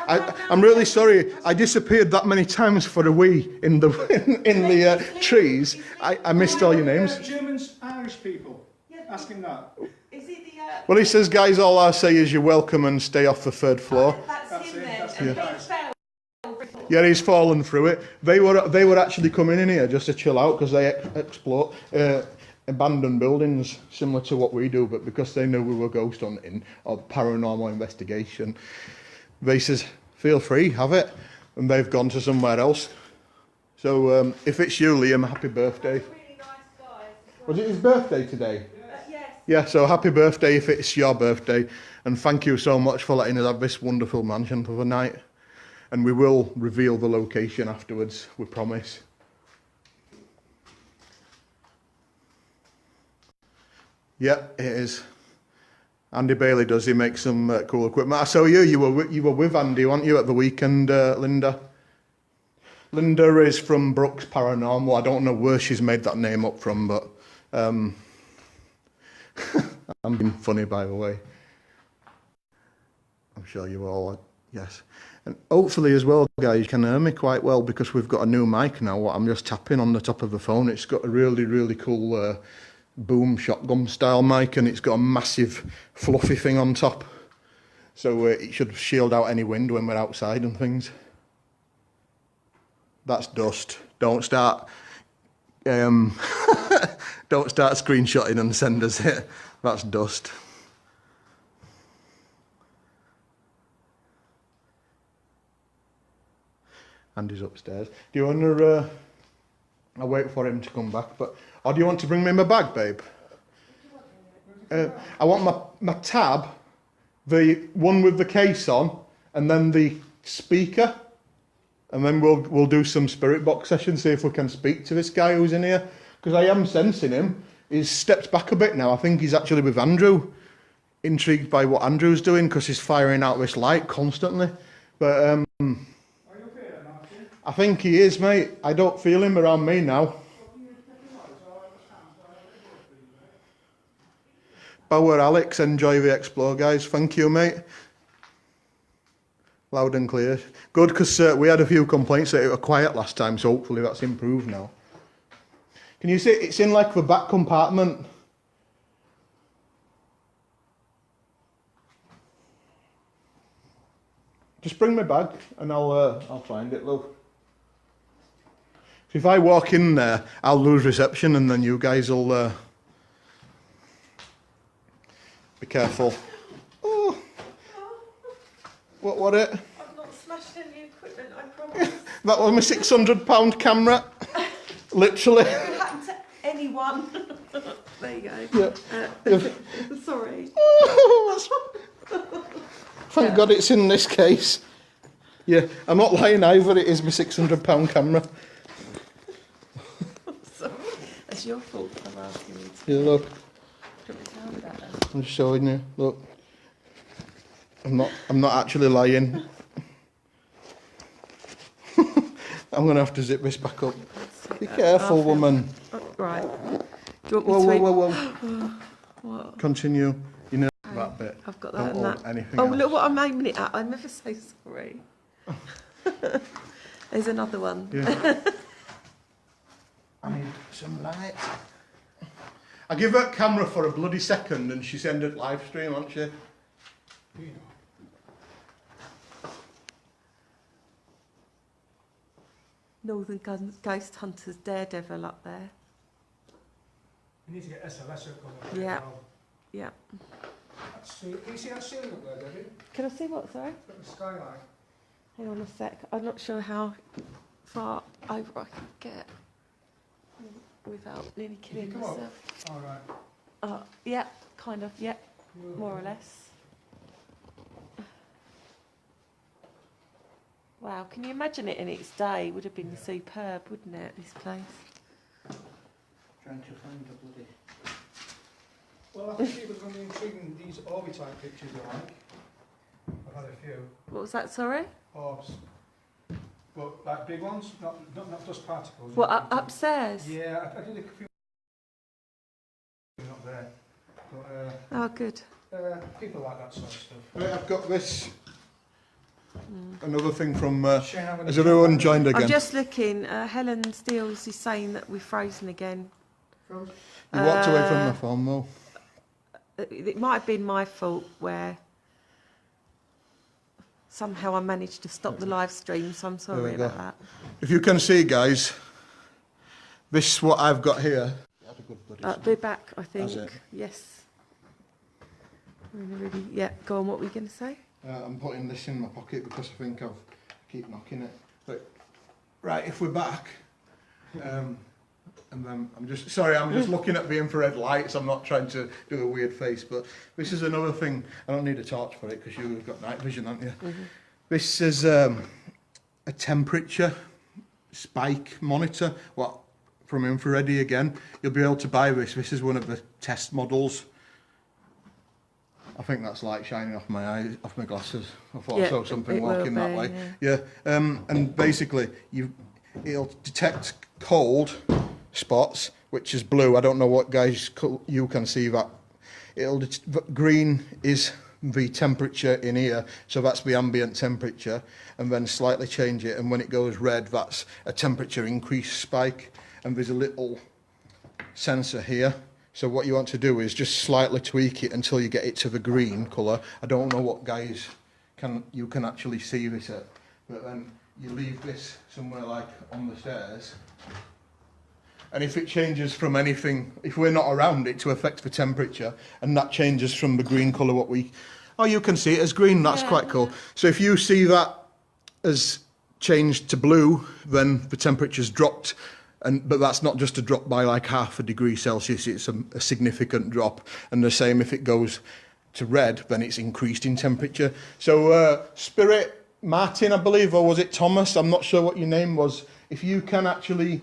I'm really sorry. I disappeared that many times for a wee in the trees. I missed all your names. Germans, Irish people. Ask him that. Is it the... Well, he says, guys, all I say is you're welcome and stay off the 3rd floor. That's him it, then. that's And him. he fell. Yeah, he's fallen through it. They were actually coming in here just to chill out because they explore abandoned buildings similar to what we do, but because they knew we were ghost hunting or paranormal investigation, they says, feel free, have it. And they've gone to somewhere else. So if it's you, Liam, happy birthday. Really nice guy. Was it his birthday today? Yes. Yeah, so happy birthday if it's your birthday. And thank you so much for letting us have this wonderful mansion for the night. And we will reveal the location afterwards, we promise. Yep, it is. Andy Bailey does, he makes some cool equipment. I saw you were with Andy, weren't you, at the weekend, Linda? Linda is from Brooks Paranormal. I don't know where she's made that name up from, but I'm being funny, by the way. I'm sure you all, yes. And hopefully as well, guys, you can hear me quite well because we've got a new mic now. I'm just tapping on the top of the phone. It's got a really, really cool boom shotgun style mic, and it's got a massive fluffy thing on top. So it should shield out any wind when we're outside and things. That's dust. Don't start don't start screenshotting and send us it. That's dust. Andy's upstairs. Do you want to I'll wait for him to come back, or do you want to bring me my bag, babe? I want my tab, the one with the case on, and then the speaker, and then we'll do some spirit box session, see if we can speak to this guy who's in here, because I am sensing him. He's stepped back a bit now. I think he's actually with Andrew, intrigued by what Andrew's doing, because he's firing out this light constantly. But Are you okay then, Martin? I think he is, mate. I don't feel him around me now. Bauer Alex, enjoy the explore, guys. Thank you, mate. Loud and clear. Good, because we had a few complaints that it was quiet last time, so hopefully that's improved now. Can you see it's in like the back compartment? Just bring my bag and I'll find it, love. If I walk in there, I'll lose reception, and then you guys will. Be careful. Oh, what it? I've not smashed any equipment, I promise. That was my £600 camera. Literally. It could happen to anyone. There you go. Yeah. Sorry. Thank God it's in this case. Yeah, I'm not lying either. It is my £600 camera. Sorry. That's your fault for asking me to. Yeah, look. Do you want me to tell me that then? I'm just showing you. Look. I'm not actually lying. I'm gonna have to zip this back up. Be careful, woman. Right. Do you want me to... Whoa. What? Continue. You know that bit. I've got that Don't and hold that. anything Oh, else. look what I'm aiming it at. I'm ever so sorry. There's another one. Yeah. I need some light. I give her camera for a bloody second and she's ended live stream, hasn't she? Northern Ghost Hunters Daredevil up there. You need to get SLS up on that. Yeah. Yeah. Can you see that ceiling up there, Debbie? Can I see what, sorry? It's got the skylight. Hang on a sec. I'm not sure how far over I can get without nearly killing come up? myself. All right. Yeah, kind of, yeah, more or less. Wow, can you imagine it in its day? Would have been superb, wouldn't it, this place? Trying to find the bloody... Well, I think it was going to be intriguing, these orbit type pictures I like. I've had a few. What was that, sorry? Orbs. But like big ones, not dust particles. What, upstairs? Yeah, I did a few up there. But, Oh, good. people like that sort of stuff. Right, I've got this. Another thing from... Shane, I'm gonna has everyone joined again? I'm just looking. Helen Steels is saying that we're frozen again. You walked away from the phone, though. It might have been my fault where somehow I managed to stop the live stream, so I'm sorry about that. If you can see, guys, this is what I've got here. We're back, I think. That's it. Yes. Really, yeah, go on, what were you going to say? I'm putting this in my pocket because I think I keep knocking it. But, right, if we're back, and then I'm just looking at the infrared lights. I'm not trying to do a weird face, but this is another thing. I don't need a torch for it because you've got night vision, haven't you? Mm-hmm. This is a temperature spike monitor. From Infrared again. You'll be able to buy this. This is one of the test models. I think that's light shining off my eyes, off my glasses. I thought I saw something walking that way. Yeah. And basically, it'll detect cold spots, which is blue. I don't know what guys you can see that. Green is the temperature in here, so that's the ambient temperature, and then slightly change it. And when it goes red, that's a temperature increase spike. And there's a little sensor here, So what you want to do is just slightly tweak it until you get it to the green colour. I don't know what guys you can actually see this at, but then you leave this somewhere like on the stairs. And if it changes from anything, if we're not around it to affect the temperature, and that changes from the green colour oh, you can see it as green, that's quite cool. Yeah. So if you see that as changed to blue, then the temperature's dropped, but that's not just a drop by like 0.5 degree Celsius, it's a significant drop. And the same if it goes to red, then it's increased in temperature. So Spirit Martin, I believe, or was it Thomas? I'm not sure what your name was. If you can actually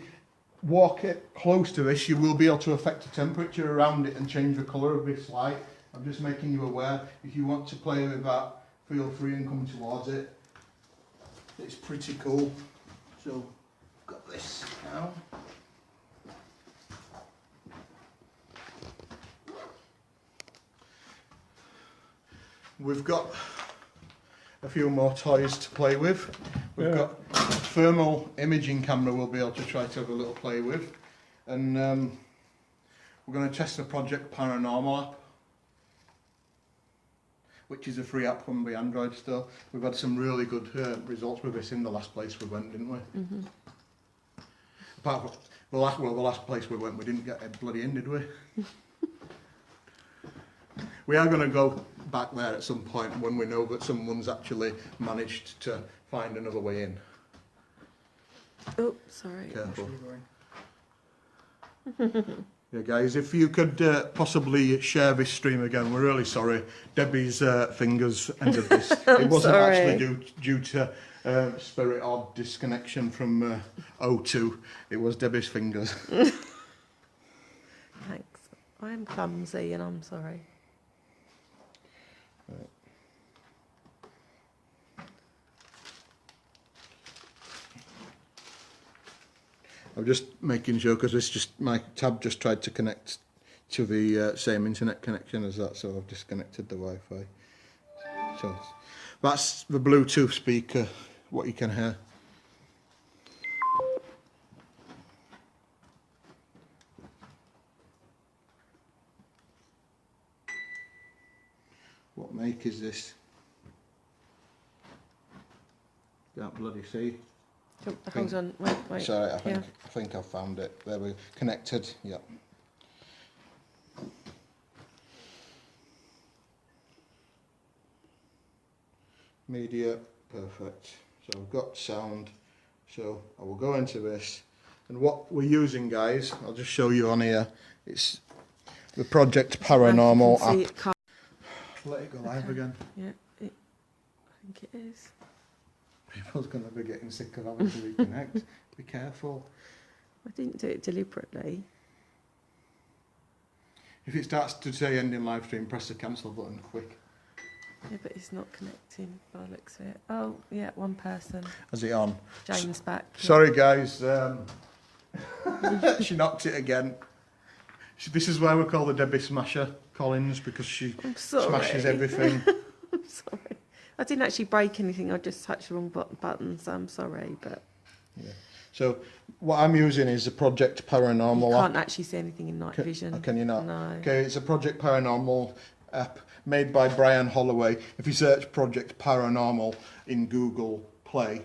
walk it close to this, you will be able to affect the temperature around it and change the colour of this light. I'm just making you aware. If you want to play with that, feel free and come towards it. It's pretty cool. So, got this now. We've got a few more toys to play with. We've got a thermal imaging camera we'll be able to try to have a little play with. And we're going to test the Project Paranormal app, which is a free app from the Android store. We've had some really good results with this in the last place we went, didn't we? Mm-hmm. Apart from the last place we went, we didn't get a bloody in, did we? We are going to go back there at some point when we know that someone's actually managed to find another way in. Oh, sorry. Careful. Yeah, guys, if you could possibly share this stream again, we're really sorry. Debbie's fingers ended this. It wasn't actually due to spirit or disconnection from O2. It was Debbie's fingers. Thanks. I'm clumsy and I'm sorry. Right. I'm just making sure because my tab just tried to connect to the same internet connection as that, so I've disconnected the Wi-Fi. So that's the Bluetooth speaker, what you can hear. What make is this? Can't bloody see. Hold on, wait. Sorry, I think I found it. There we go. Connected, yep. Media, perfect. So I've got sound. So I will go into this. And what we're using, guys, I'll just show you on here. It's the Project Paranormal app. Let it go live again. Yeah, I think it is. People's going to be getting sick of having to reconnect. Be careful. I didn't do it deliberately. If it starts to say ending live stream, press the cancel button quick. Yeah, but it's not connecting by the looks of it. Oh, yeah, one person. Is it on? Jane's back. Sorry, guys. She knocked it again. This is why we call the Debbie Smasher Collins, because she smashes everything. I'm sorry. I didn't actually break anything. I just touched the wrong button, so I'm sorry. But yeah. So what I'm using is a Project Paranormal app. You can't actually see anything in night vision. Can you not? No. Okay, it's a Project Paranormal app made by Brian Holloway. If you search Project Paranormal in Google Play,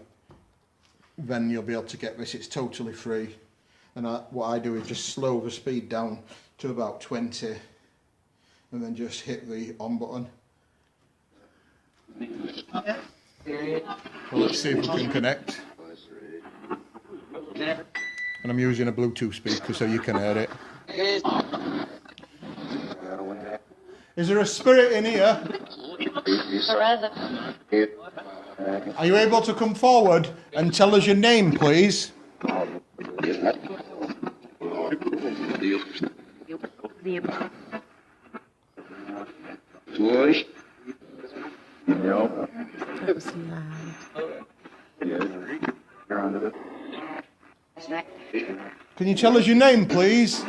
then you'll be able to get this. It's totally free. And what I do is just slow the speed down to about 20 and then just hit the on button. Well, let's see if we can connect. And I'm using a Bluetooth speaker so you can hear it. Is there a spirit in here? Are you able to come forward and tell us your name, please? It was loud. Can you tell us your name, please?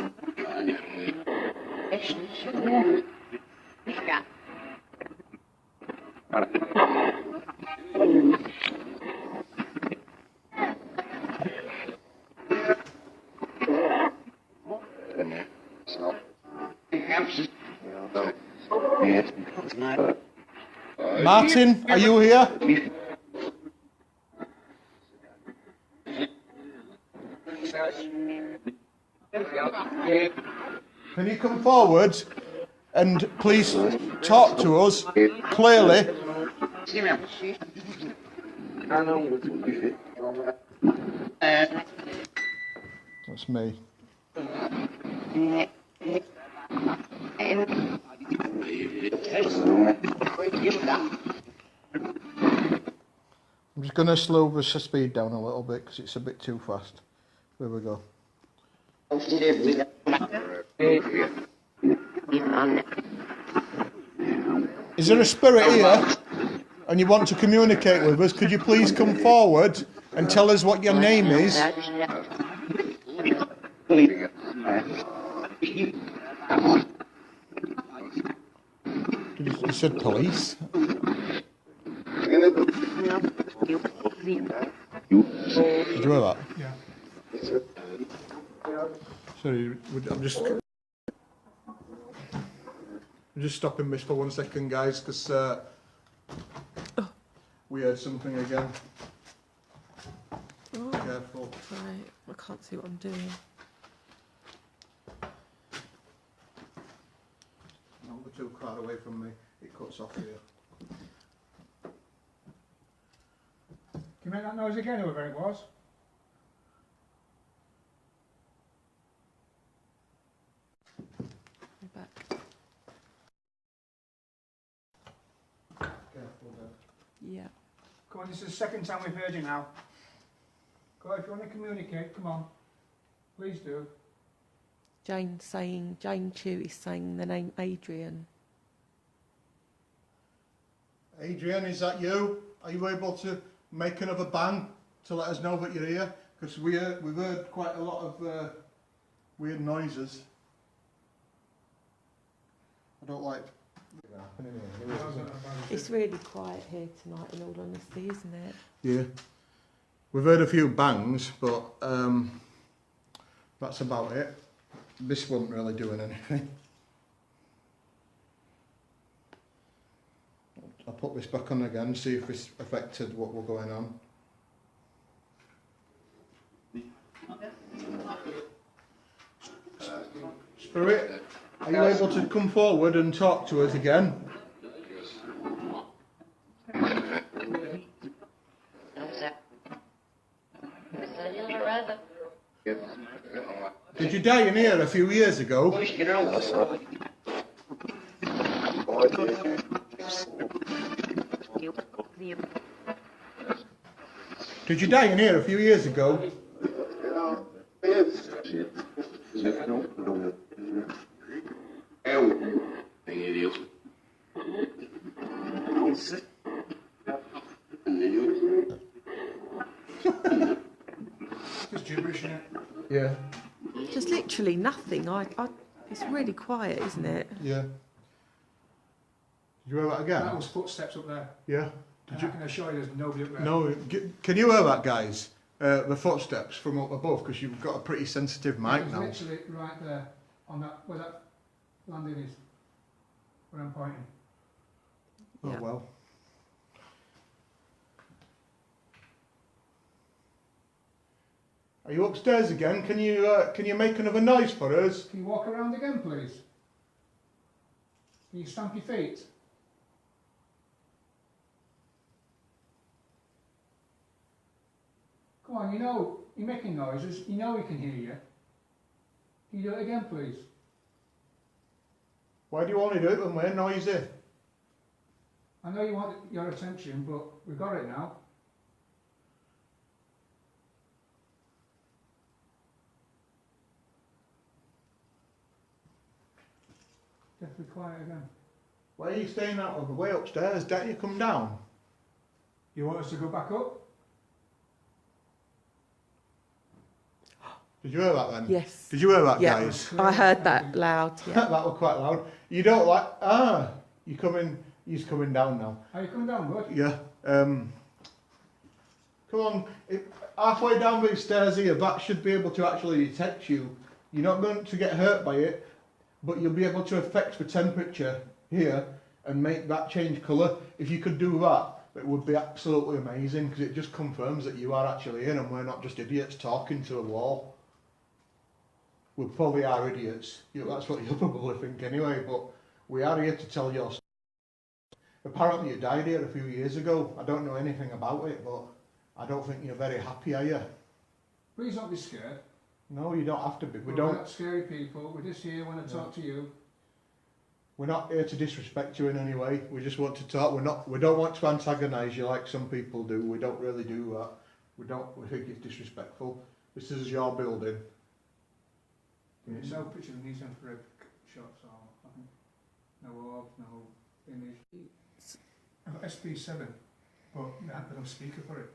Martin, are you here? Can you come forward and please talk to us clearly? That's me. I'm just going to slow the speed down a little bit because it's a bit too fast. There we go. Is there a spirit here and you want to communicate with us? Could you please come forward and tell us what your name is? You said police. Did you hear that? Yeah. Sorry, I'm just stopping this for 1 second, guys, because we heard something again. Oh, Careful. right, I can't see what I'm doing. No, we're too far away from me. It cuts off here. Can you make that noise again, whoever it was? Go back. Careful, Dad. Yeah. Come on, this is the second time we've heard you now. Go on, if you want to communicate, come on. Please do. Jane Chu is saying the name Adrian. Adrian, is that you? Are you able to make another bang to let us know that you're here? Because we've heard quite a lot of weird noises. I don't like happening here. It's really quiet here tonight, in all honesty, isn't it? Yeah. We've heard a few bangs, but that's about it. This wasn't really doing anything. I'll put this back on again, see if this affected what were going on. Spirit, are you able to come forward and talk to us again? Did you die in here a few years ago? Did you die in here a few years ago? Just gibberish, innit? Yeah. Just literally nothing. It's really quiet, isn't it? Yeah. Did you hear that again? That was footsteps up there. Yeah. And I can assure you there's nobody up there. No, can you hear that, guys? The footsteps from up above, because you've got a pretty sensitive mic It was now. literally right there, on that, where that landing is, where I'm pointing. Oh Yeah. well. Are you upstairs again? Can you make another noise for us? Can you walk around again, please? Can you stamp your feet? Come on, you know, you're making noises, you know we can hear you. Can you do it again, please? Why do you only do it when we're noisy? I know you want your attention, but we've got it now. Definitely quiet again. Why are you staying out of the way upstairs? Don't you come down? You want us to go back up? Did you hear that then? Yes. Did you hear that, Yeah. guys? I heard that loud. That Yeah. was quite loud. You don't like... you're coming down now. Are you coming down, bud? Yeah. Come on. Halfway down these stairs here, that should be able to actually detect you. You're not going to get hurt by it. but you'll be able to affect the temperature here and make that change colour. If you could do that, it would be absolutely amazing, because it just confirms that you are actually in and we're not just idiots talking to a wall. We probably are idiots. That's what you'll probably think anyway, but we are here to tell your story. Apparently you died here a few years ago. I don't know anything about it, but I don't think you're very happy, are you? Please don't be scared. No, you don't have to be. We're not scary people. We're just here when I talk to you. We're not here to disrespect you in any way. We just want to talk. We don't want to antagonise you like some people do. We don't really do that. We think it's disrespectful. This is your building. There's no picture of these infrared shots or nothing. No orb, no image. I've got SP7, but I have no speaker for it.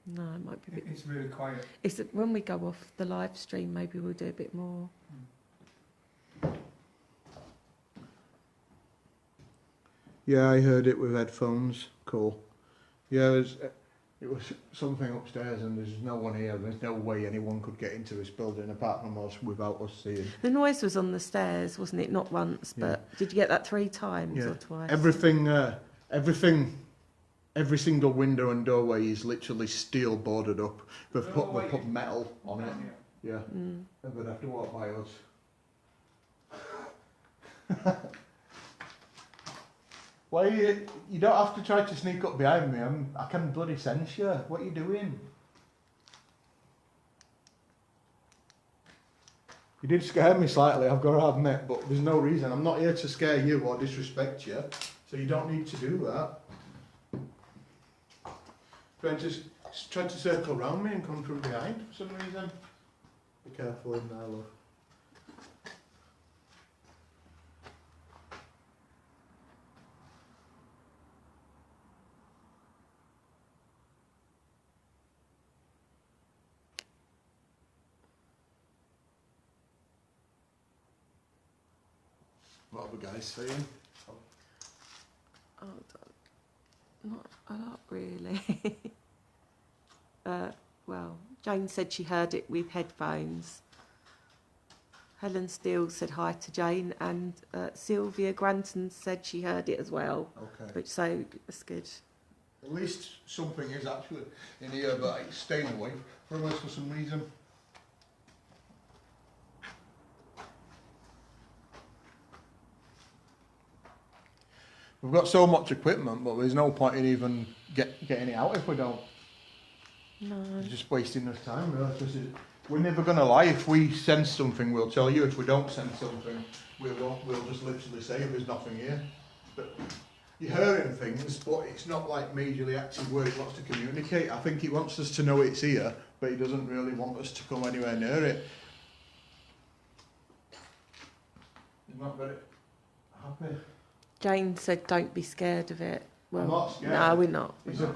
No, it might be a bit... It's really quiet. Is it when we go off the live stream, maybe we'll do a bit more. Yeah, I heard it with headphones. Cool. Yeah, it was something upstairs, and there's no one here. There's no way anyone could get into this building apart from us without us seeing. The noise was on the stairs, wasn't it? Not once, but did you get that 3 times or twice? Everything, every single window and doorway is literally steel boarded up. They've put metal on it. Yeah, and they'd have to walk by us. Why you don't have to try to sneak up behind me. I can bloody sense you. What are you doing? You did scare me slightly, I've got to admit, but there's no reason. I'm not here to scare you or disrespect you, so you don't need to do that. Trying to circle around me and come from behind for some reason. Be careful in there, love. What are the guys saying? Oh, not really. Well, Jane said she heard it with headphones. Helen Steele said hi to Jane, and Sylvia Granton said she heard it as well. Okay. So that's good. At least something is actually in here, but it's staying away from us for some reason. We've got so much equipment, but there's no point in even getting it out if we don't. No. It's just wasting us time, really. We're never going to lie. If we sense something, we'll tell you. If we don't sense something, we'll just literally say there's nothing here. But you're hearing things, but it's not like majorly active where it wants to communicate. I think it wants us to know it's here, but it doesn't really want us to come anywhere near it. You're not very happy. Jane said, "Don't be scared of it." Well, I'm not scared. no, we're not. There's no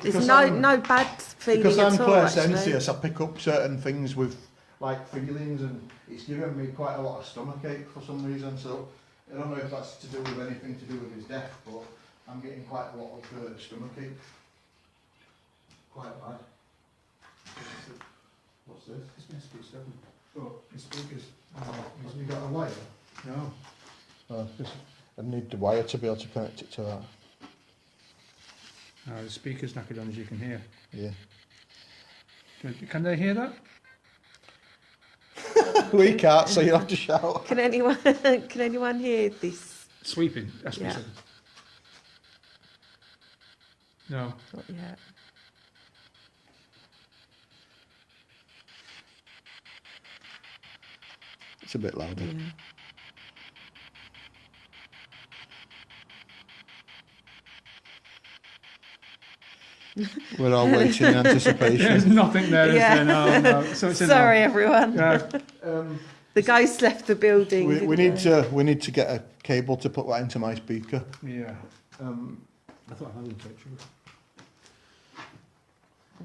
There's no bad feeling because I'm at all, actually. clairsensious, I pick up certain things with like feelings, and it's given me quite a lot of stomachache for some reason. So I don't know if that's to do with anything to do with his death, but I'm getting quite a lot of stomachache. Quite bad. What's this? It's been SP7. Oh, the speakers. Have you got a wire? No. Oh, I need the wire to be able to connect it to that. The speaker's knackered on, as you can hear. Yeah. Can they hear that? We can't, so you'll have to shout. Can anyone hear this? Sweeping, SP7. Yeah. No. Not yet. It's a bit louder. Yeah. We're all waiting in anticipation. There's nothing there, Yeah. is there? No. So it's Sorry, everyone. Um, The ghost left the building. we didn't need to get a cable to put that into my speaker. Yeah. I thought I had a picture.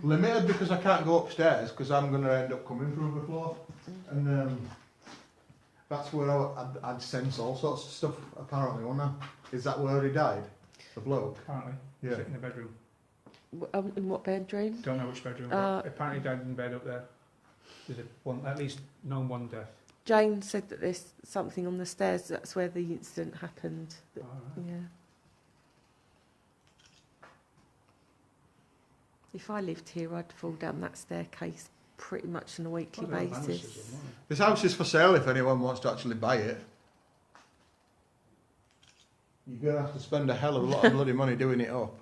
Limited because I can't go upstairs because I'm going to end up coming through the floor, and that's where I'd sense all sorts of stuff. Apparently, wasn't I? Is that where he died? The bloke. Apparently. Yeah. Sitting in the bedroom. In what bedroom? Don't know which bedroom. But apparently died in bed up there. There's at least known one death. Jane said that there's something on the stairs. That's where the incident happened. All right. Yeah. If I lived here, I'd fall down that staircase pretty much on a weekly Well, they're basis. banisters, aren't This house is for sale if anyone wants to actually buy it. You're going to have to spend a hell of a lot of bloody money doing it up.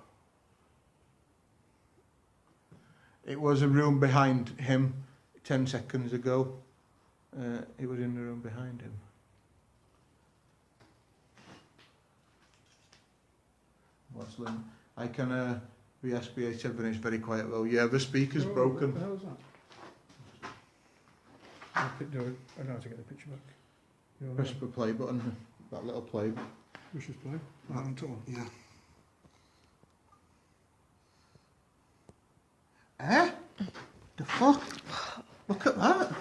It was a room behind him 10 seconds ago. It was in the room behind him. What's Lynn? I can be SBA7 is very quiet though. Yeah, the speaker's What broken. the hell is that? I don't know how to get the picture back. You're Press the play button. That little play. Push this play. On top one. Yeah. Eh? The fuck? Look at that.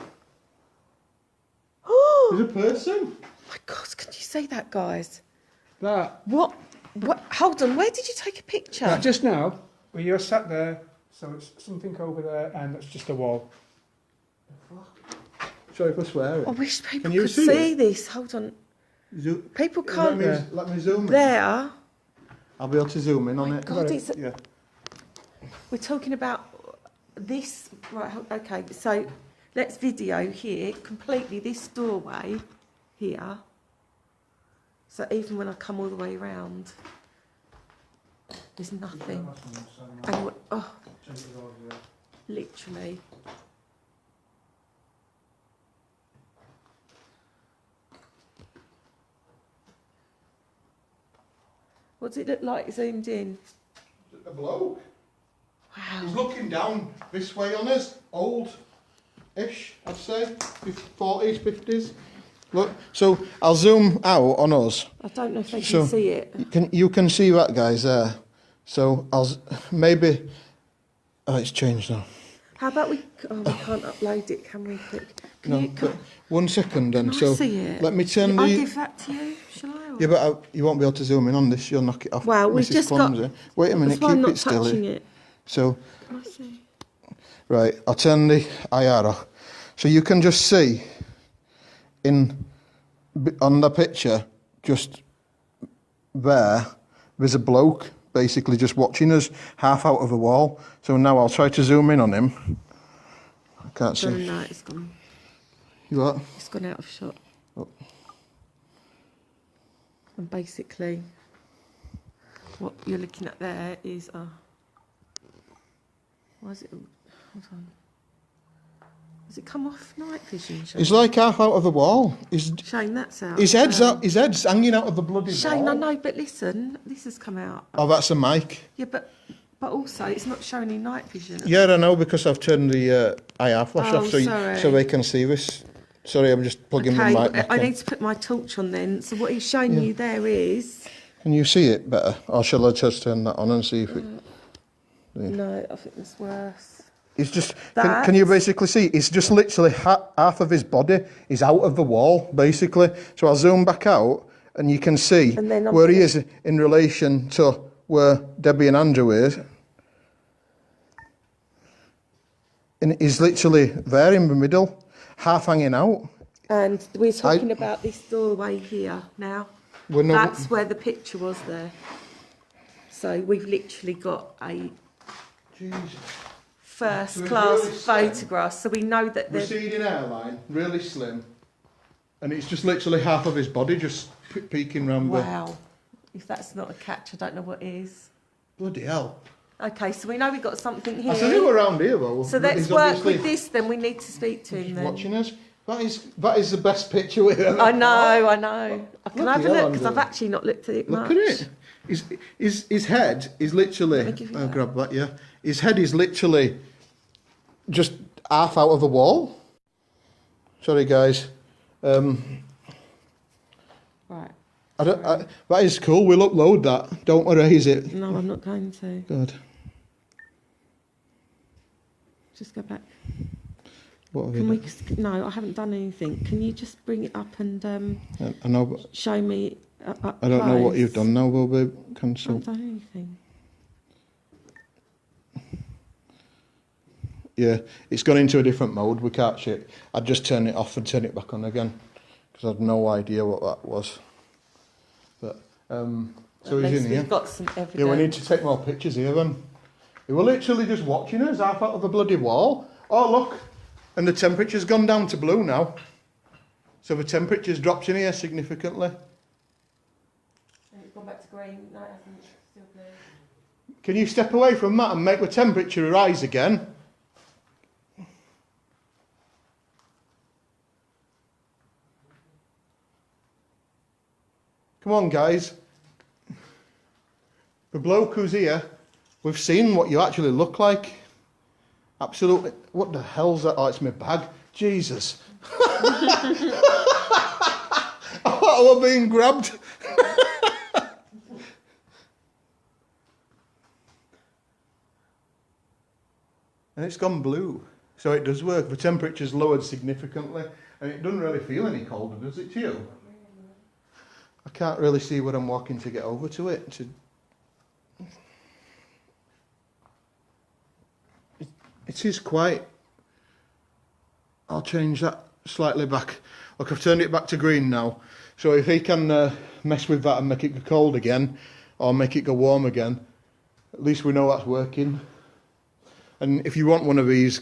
There's a person. My God, can you see that, guys? That. What? Hold on, where did you take a picture? Right, just now, where you're sat there, so it's something over there, and it's just a wall. Sorry for swearing. I wish people Can you could see see it? this. Hold on. People can't. Let me zoom in. There. I'll be able to zoom in on My it. God, it's, Yeah. we're talking about this. Right, okay, so let's video here completely this doorway here. So even when I come all the way around, there's nothing. And literally. What does it look like zoomed in? A bloke. Wow. He's looking down this way on us. Old-ish, I'd say. 40s, 50s. Look, so I'll zoom out on us. I don't know if they can see it. You can see that, guys, there. So maybe... Oh, it's changed now. How about we can't upload it, can we? No, but 1 second then. Can I So see it? let me turn I'll the... give that to you, shall I? Or- Yeah, but you won't be able to zoom in on this. You'll knock it off. Well, we've Mrs. just Clumsy. got... Wait a minute, That's why I'm keep not it still. touching it. So, Can I see? right, I'll turn the IR off. So you can just see on the picture, just there's a bloke basically just watching us half out of the wall. So now I'll try to zoom in on him. I can't see. No, it's gone. You what? It's gone out of shot. Oh. And basically, what you're looking at there is... why is it... Hold on. Has it come off night vision, Shane? He's like half out of the wall. Shane, that's out. His head's hanging out of the bloody Shane, wall. I know, but listen, this has come out. Oh, that's a mic. Yeah, but also it's not showing any night vision. Yeah, I know, because I've turned the IR flash Oh, off so sorry. they can see this. Sorry, I'm just plugging Okay, my mic back I in. need to put my torch on then. So what he's showing you there is... Can you see it better? Or shall I just turn that on and see if it... No, I think it's worse. It's just... Can you basically see? It's just literally half of his body is out of the wall, basically. So I'll zoom back out and you can see And then where he is in relation to where Debbie and Andrew is. And he's literally there in the middle, half hanging out. And we're talking about this doorway here now. That's where the picture was there. So we've literally got a first class really slim. photograph. So we know that they're... Receding hairline, really slim. And it's just literally half of his body just peeking round the... Wow. If that's not a catch, I don't know what is. Bloody hell. Okay, so we know we've got something here. I said him around here though. So let's work with this then. We need to speak to him then. Watching us. That is the best picture we've ever I know. I can have a Bloody look hell, because I've Andrew. actually not looked at it Look much. at it. His head is literally... Let me give you I'll that. grab that, yeah. His head is literally just half out of the wall. Sorry, guys. Right. That is cool. We'll upload that. Don't erase it. No, I'm not going to. Good. Just go back. What have Can you we? No, I haven't done anything. Can you just bring it up and done? I know, but show me? Up I don't know what close? you've done now, will be I cancel. haven't done anything. Yeah, it's gone into a different mode. We can't shit. I'd just turn it off and turn it back on again because I had no idea what that was. But so At he's least in here. we've got some evidence. Yeah, we need to take more pictures here then. They were literally just watching us half out of the bloody wall. Oh look, and the temperature's gone down to blue now. So the temperature's dropped in here significantly. And it's gone back to green. No, it hasn't. It's still blue. Can you step away from that and make the temperature rise again? Come on, guys. The bloke who's here, we've seen what you actually look like. Absolutely. What the hell's that? Oh, it's my bag. Jesus. Oh, we're being grabbed. And it's gone blue. So it does work. The temperature's lowered significantly. And it doesn't really feel any colder, does it to you? I can't really see where I'm walking to get over to it. It is quite... I'll change that slightly back. Look, I've turned it back to green now. So if he can mess with that and make it go cold again, or make it go warm again, at least we know that's working. And if you want one of these,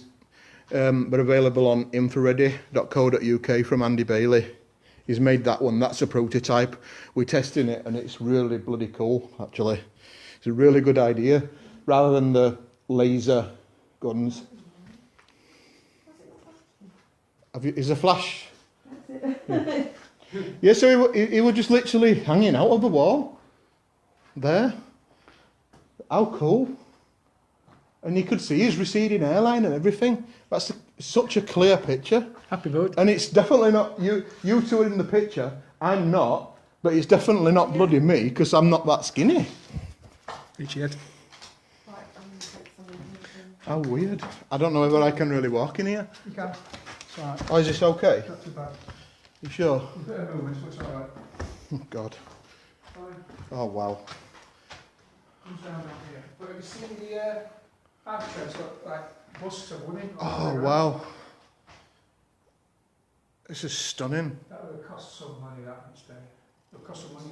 they're available on infraready.co.uk from Andy Bailey. He's made that one. That's a prototype. We're testing it, and it's really bloody cool, actually. It's a really good idea, rather than the laser guns. Is a flash? Yeah. Yeah, so he was just literally hanging out of the wall. There. How cool. And you could see his receding hairline and everything. That's such a clear picture. Happy bud. And it's definitely not you. You two are in the picture. I'm not. But it's definitely not bloody me because I'm not that skinny. Richard. Right, I'm going to take some of these. How weird. I don't know whether I can really walk in here. You can. It's alright. Oh, is this okay? Not too bad. You sure? A bit of movement, so it's alright. Oh, God. Fine. Oh, wow. Comes down here. But have you seen the archway? It's got like busts of women. Oh, wow. This is stunning. That would cost some money, that much day. It'll cost some money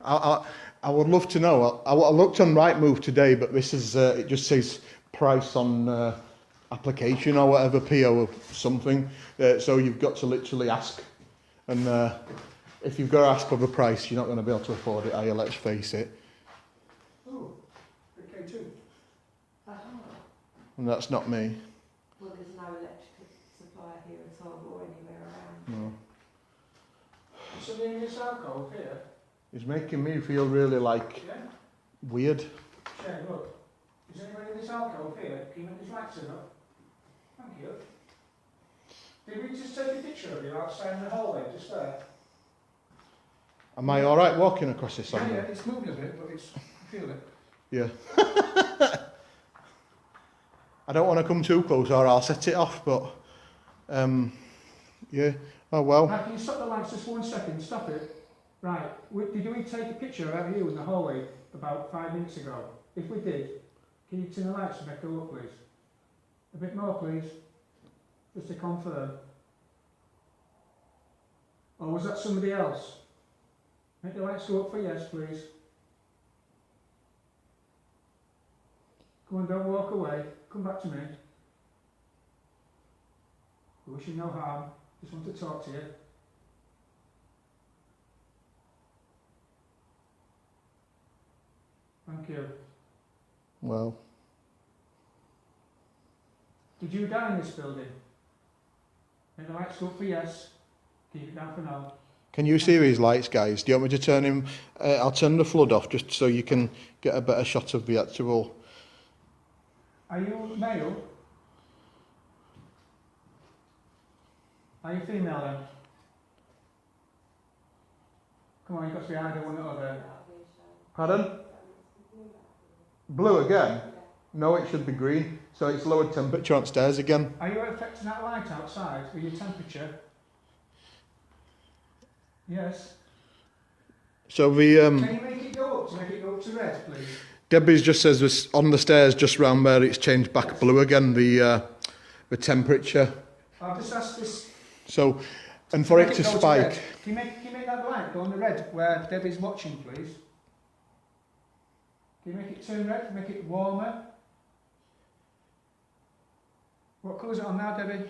now. I would love to know. I looked on Rightmove today, but this is it just says price on application or whatever, PO or something. So you've got to literally ask. And if you've got to ask for the price, you're not going to be able to afford it, are you? Let's face it. Oh, okay too. And that's not me. Well, there's no electric supply here at all or anywhere around. No. Something in this alcove here? It's making me feel really like Yeah? weird. Shane, look. Is anybody in this alcove here? Can you make these lights turn up? Thank you. Did we just take a picture of you outside in the hallway, just there? Am I all right walking across this Yeah, sand? yeah, it's moving a bit, but it's, I feel it. Yeah. I don't want to come too close or I'll set it off, but yeah. Oh well. Right, can you stop the lights just 1 second? Stop it. Right, did we take a picture of you in the hallway about 5 minutes ago? If we did, can you turn the lights and make it up, please? A bit more, please. Just to confirm. Or was that somebody else? Make the lights go up for yes, please. Come on, don't walk away. Come back to me. We wish you no harm. Just want to talk to you. Thank you. Well. Did you die in this building? Make the lights go up for yes. Keep it down for now. Can you see these lights, guys? Do you want me to turn him? I'll turn the flood off just so you can get a better shot of the actual. Are you male? Are you female then? Come on, you've got to be either one or the other. Pardon? Blue again? No, it should be green. So it's lowered temperature on stairs again. Are you affecting that light outside with your temperature? Yes. So the Can you make it go up to red, please? Debbie's just says this, on the stairs just round there it's changed back blue again, the temperature. I've just asked this. So, and for it Make to go spike, red. Can you make that light go on the red where Debbie's watching, please? Can you make it turn red? Make it warmer? What colour is it on now, Debbie?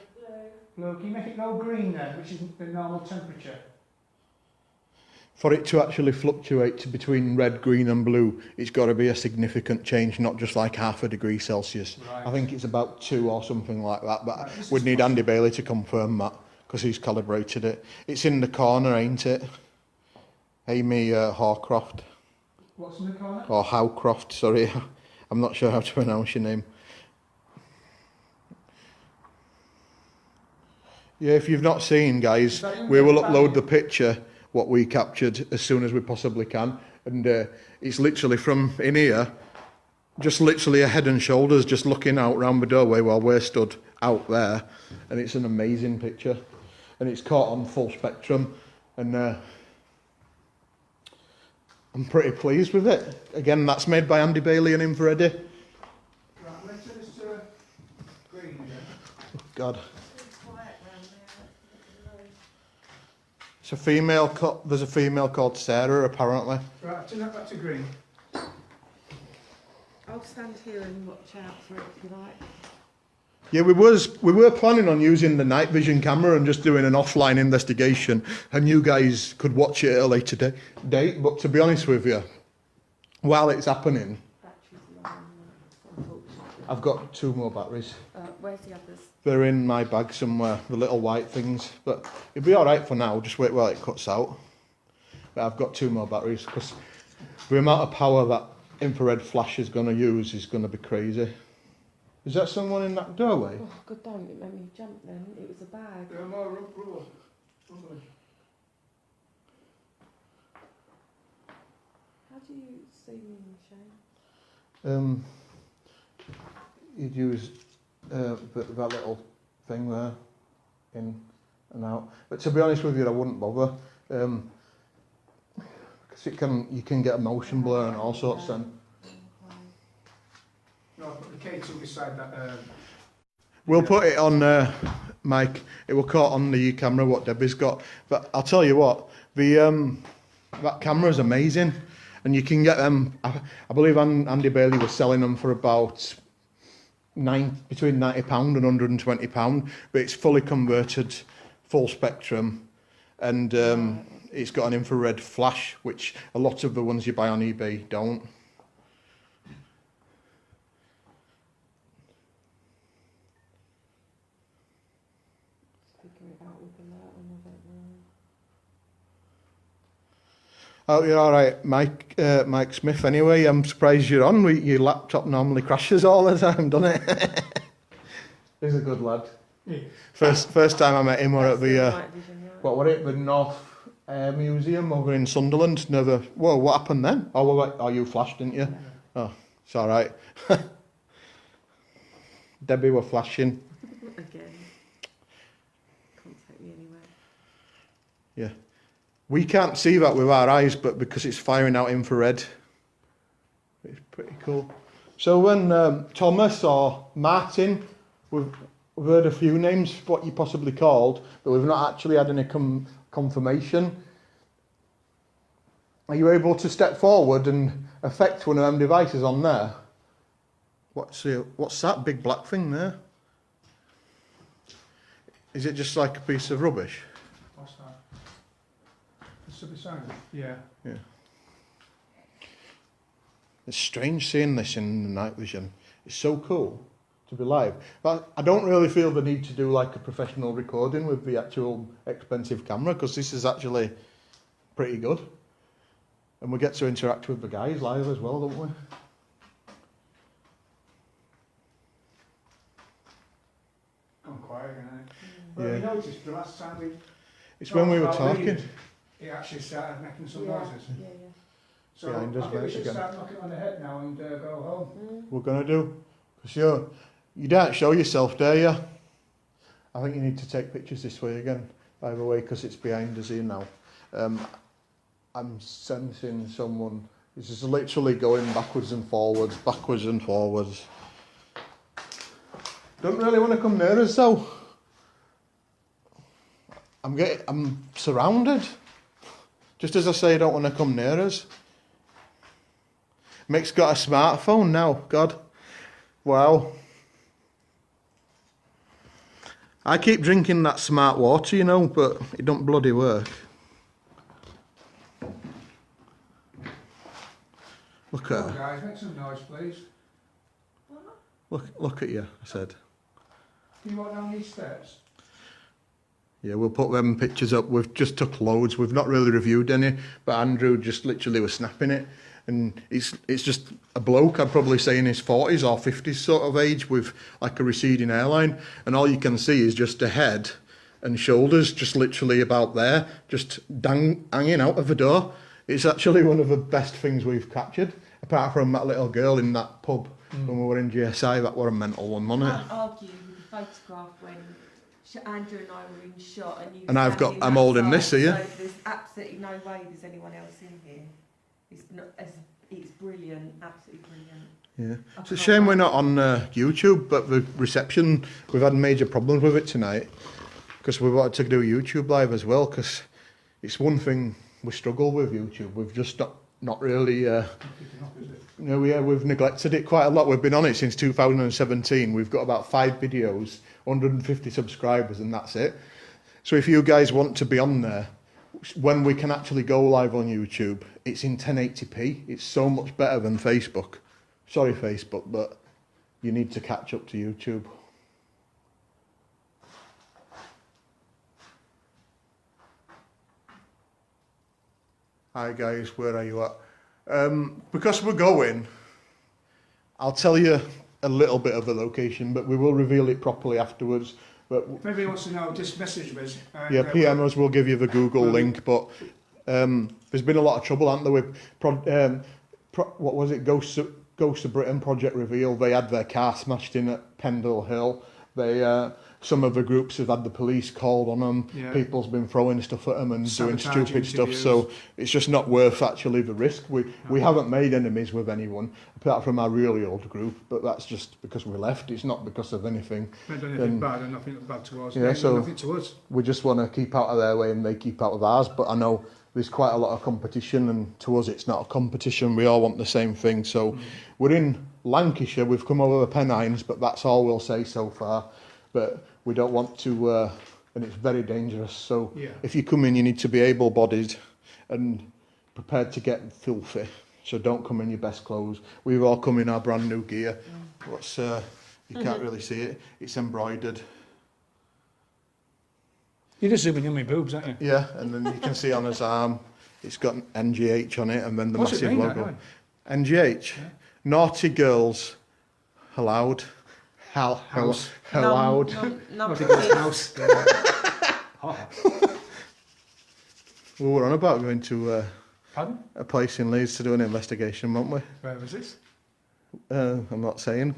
Blue. Can you make it go green then, which is the normal temperature? for it to actually fluctuate to between red, green and blue, it's got to be a significant change, not just like 0.5 degree Celsius. Right. I think it's about 2 or something like that, but Right, we'd need Andy Bailey to confirm that, because he's calibrated it. It's in the corner, ain't it? Amy Horncliffe, What's in the corner? or Howcroft, sorry. I'm not sure how to pronounce your name. Yeah, if you've not seen, guys, we will upload the picture, what we captured, as soon as we possibly can. And it's literally from in here, just literally a head and shoulders, just looking out round the doorway while we're stood out there. And it's an amazing picture. And it's caught on full spectrum. And I'm pretty pleased with it. Again, that's made by Andy Bailey and Infrared. Right, let's turn this to green again. God. It's a female. There's a female called Sarah, apparently. Right, turn that back to green. I'll stand here and watch out for it if you like. Yeah, we were planning on using the night vision camera and just doing an offline investigation, and you guys could watch it at a later date. But to be honest with you, while it's happening, Batteries low, unfortunately. I've got 2 more batteries. Where's the others? They're in my bag somewhere, the little white things. But it'll be all right for now. Just wait while it cuts out. But I've got 2 more batteries because the amount of power that infrared flash is going to use is going to be crazy. Is that someone in that doorway? Oh, God, don't it made me jump then. It was a bag. There are more rules. How do you see me, Shane? You'd use that little thing there, in and out. But to be honest with you, I wouldn't bother, because you can get a motion blur and all sorts. Then No, put the K2 beside that. we'll put it on, Mike. It will caught on the camera what Debbie's got. But I'll tell you what, the that camera is amazing, and you can get them. I believe Andy Bailey was selling them for about between £90 and £120, but it's fully converted, full spectrum, and it's got an infrared flash, which a lot of the ones you buy on eBay don't. Figure it out with the light on, I don't know. Oh, you're all right, Mike Smith. Anyway, I'm surprised you're on. Your laptop normally crashes all the time, doesn't it? He's a good lad. Yeah. First time I met him, we're at That's the night vision, right? what were it? The North Museum over in Sunderland. Never. Whoa, what happened then? Oh, you flashed, didn't you? Yeah. Oh, it's all right. Debbie were flashing. Again. Contact me anyway. Yeah. We can't see that with our eyes, but because it's firing out infrared, it's pretty cool. So when Thomas or Martin, we've heard a few names, what you possibly called, but we've not actually had any confirmation. Are you able to step forward and affect one of them devices on there? What's that big black thing there? Is it just like a piece of rubbish? What's that? It's beside it. Yeah. Yeah. It's strange seeing this in the night vision. It's so cool to be live. But I don't really feel the need to do like a professional recording with the actual expensive camera, because this is actually pretty good. And we get to interact with the guys live as well, don't we? Gone quiet again, eh? But Yeah. you noticed the last time we It's when we were talked about talking. reading, it actually started making some Yeah, noises. yeah. So Behind us, I think we mate, should again. start knocking on the head now and go home. We're going to do. Because you don't show yourself, do you? I think you need to take pictures this way again, by the way, because it's behind us here now. I'm sensing someone It's just literally going backwards and forwards, backwards and forwards. Don't really want to come near us though. I'm surrounded. Just as I say, I don't want to come near us. Mick's got a smartphone now. God, wow. I keep drinking that smart water, you know, but it don't bloody work. Look at Come on, her. guys, make some noise, please. Look at you, I said. Can you walk down these steps? Yeah, we'll put them pictures up. We've just took loads. We've not really reviewed any, but Andrew just literally was snapping it. And it's just a bloke, I'd probably say in his 40s or 50s sort of age with like a receding hairline. And all you can see is just a head and shoulders just literally about there, just hanging out of the door. It's actually one of the best things we've captured, apart from that little girl in that pub when we were in GSI. That were a mental one, wasn't I it? can't argue with the photograph when Andrew and I were in shot and you. And I'm holding this here. So there's absolutely no way there's anyone else in here. It's brilliant, absolutely brilliant. Yeah. It's a shame we're not on YouTube, but the reception, we've had major problems with it tonight because we wanted to do YouTube live as well, because it's one thing we struggle with YouTube. We've just not really, we've neglected it quite a lot. We've been on it since 2017. We've got about 5 videos, 150 subscribers, and that's it. So if you guys want to be on there, when we can actually go live on YouTube, it's in 1080p. It's so much better than Facebook. Sorry, Facebook, but you need to catch up to YouTube. Hi guys, where are you at? Because we're going, I'll tell you a little bit of the location, but we will reveal it properly afterwards. But If anybody wants to know, just message us. yeah, PM us, we'll give you the Google link. But there's been a lot of trouble, hasn't there, with what was it, Ghost of Britain Project Reveal. They had their car smashed in at Pendle Hill. They some of the groups have had the police called on them. Yeah. People's been throwing stuff at them and doing Sabotaging stupid stuff. interviews. So it's just not worth actually the risk. We haven't made enemies with anyone apart from our really old group, but that's just because we left. It's not because of anything. We haven't done anything bad and nothing bad to us. Yeah, so nothing to us. we just want to keep out of their way and they keep out of ours. But I know there's quite a lot of competition, and to us it's not a competition. We all want the same thing. So we're in Lancashire. We've come over the Pennines, but that's all we'll say so far. But we don't want to, and it's very dangerous. So Yeah. if you come in, you need to be able-bodied and prepared to get filthy. So don't come in your best clothes. We've all come in our brand new gear. What's you can't really see it. It's embroidered. You're just zooming in my boobs, aren't you? Yeah, and then you can see on his arm, it's got an NGH on it, and then the What's it massive mean, logo. that, NGH, Naughty Girls Allowed. House. Allowed. Naughty Girls House. We were on about going to Pardon? a place in Leeds to do an investigation, weren't we? Where was this? I'm not saying.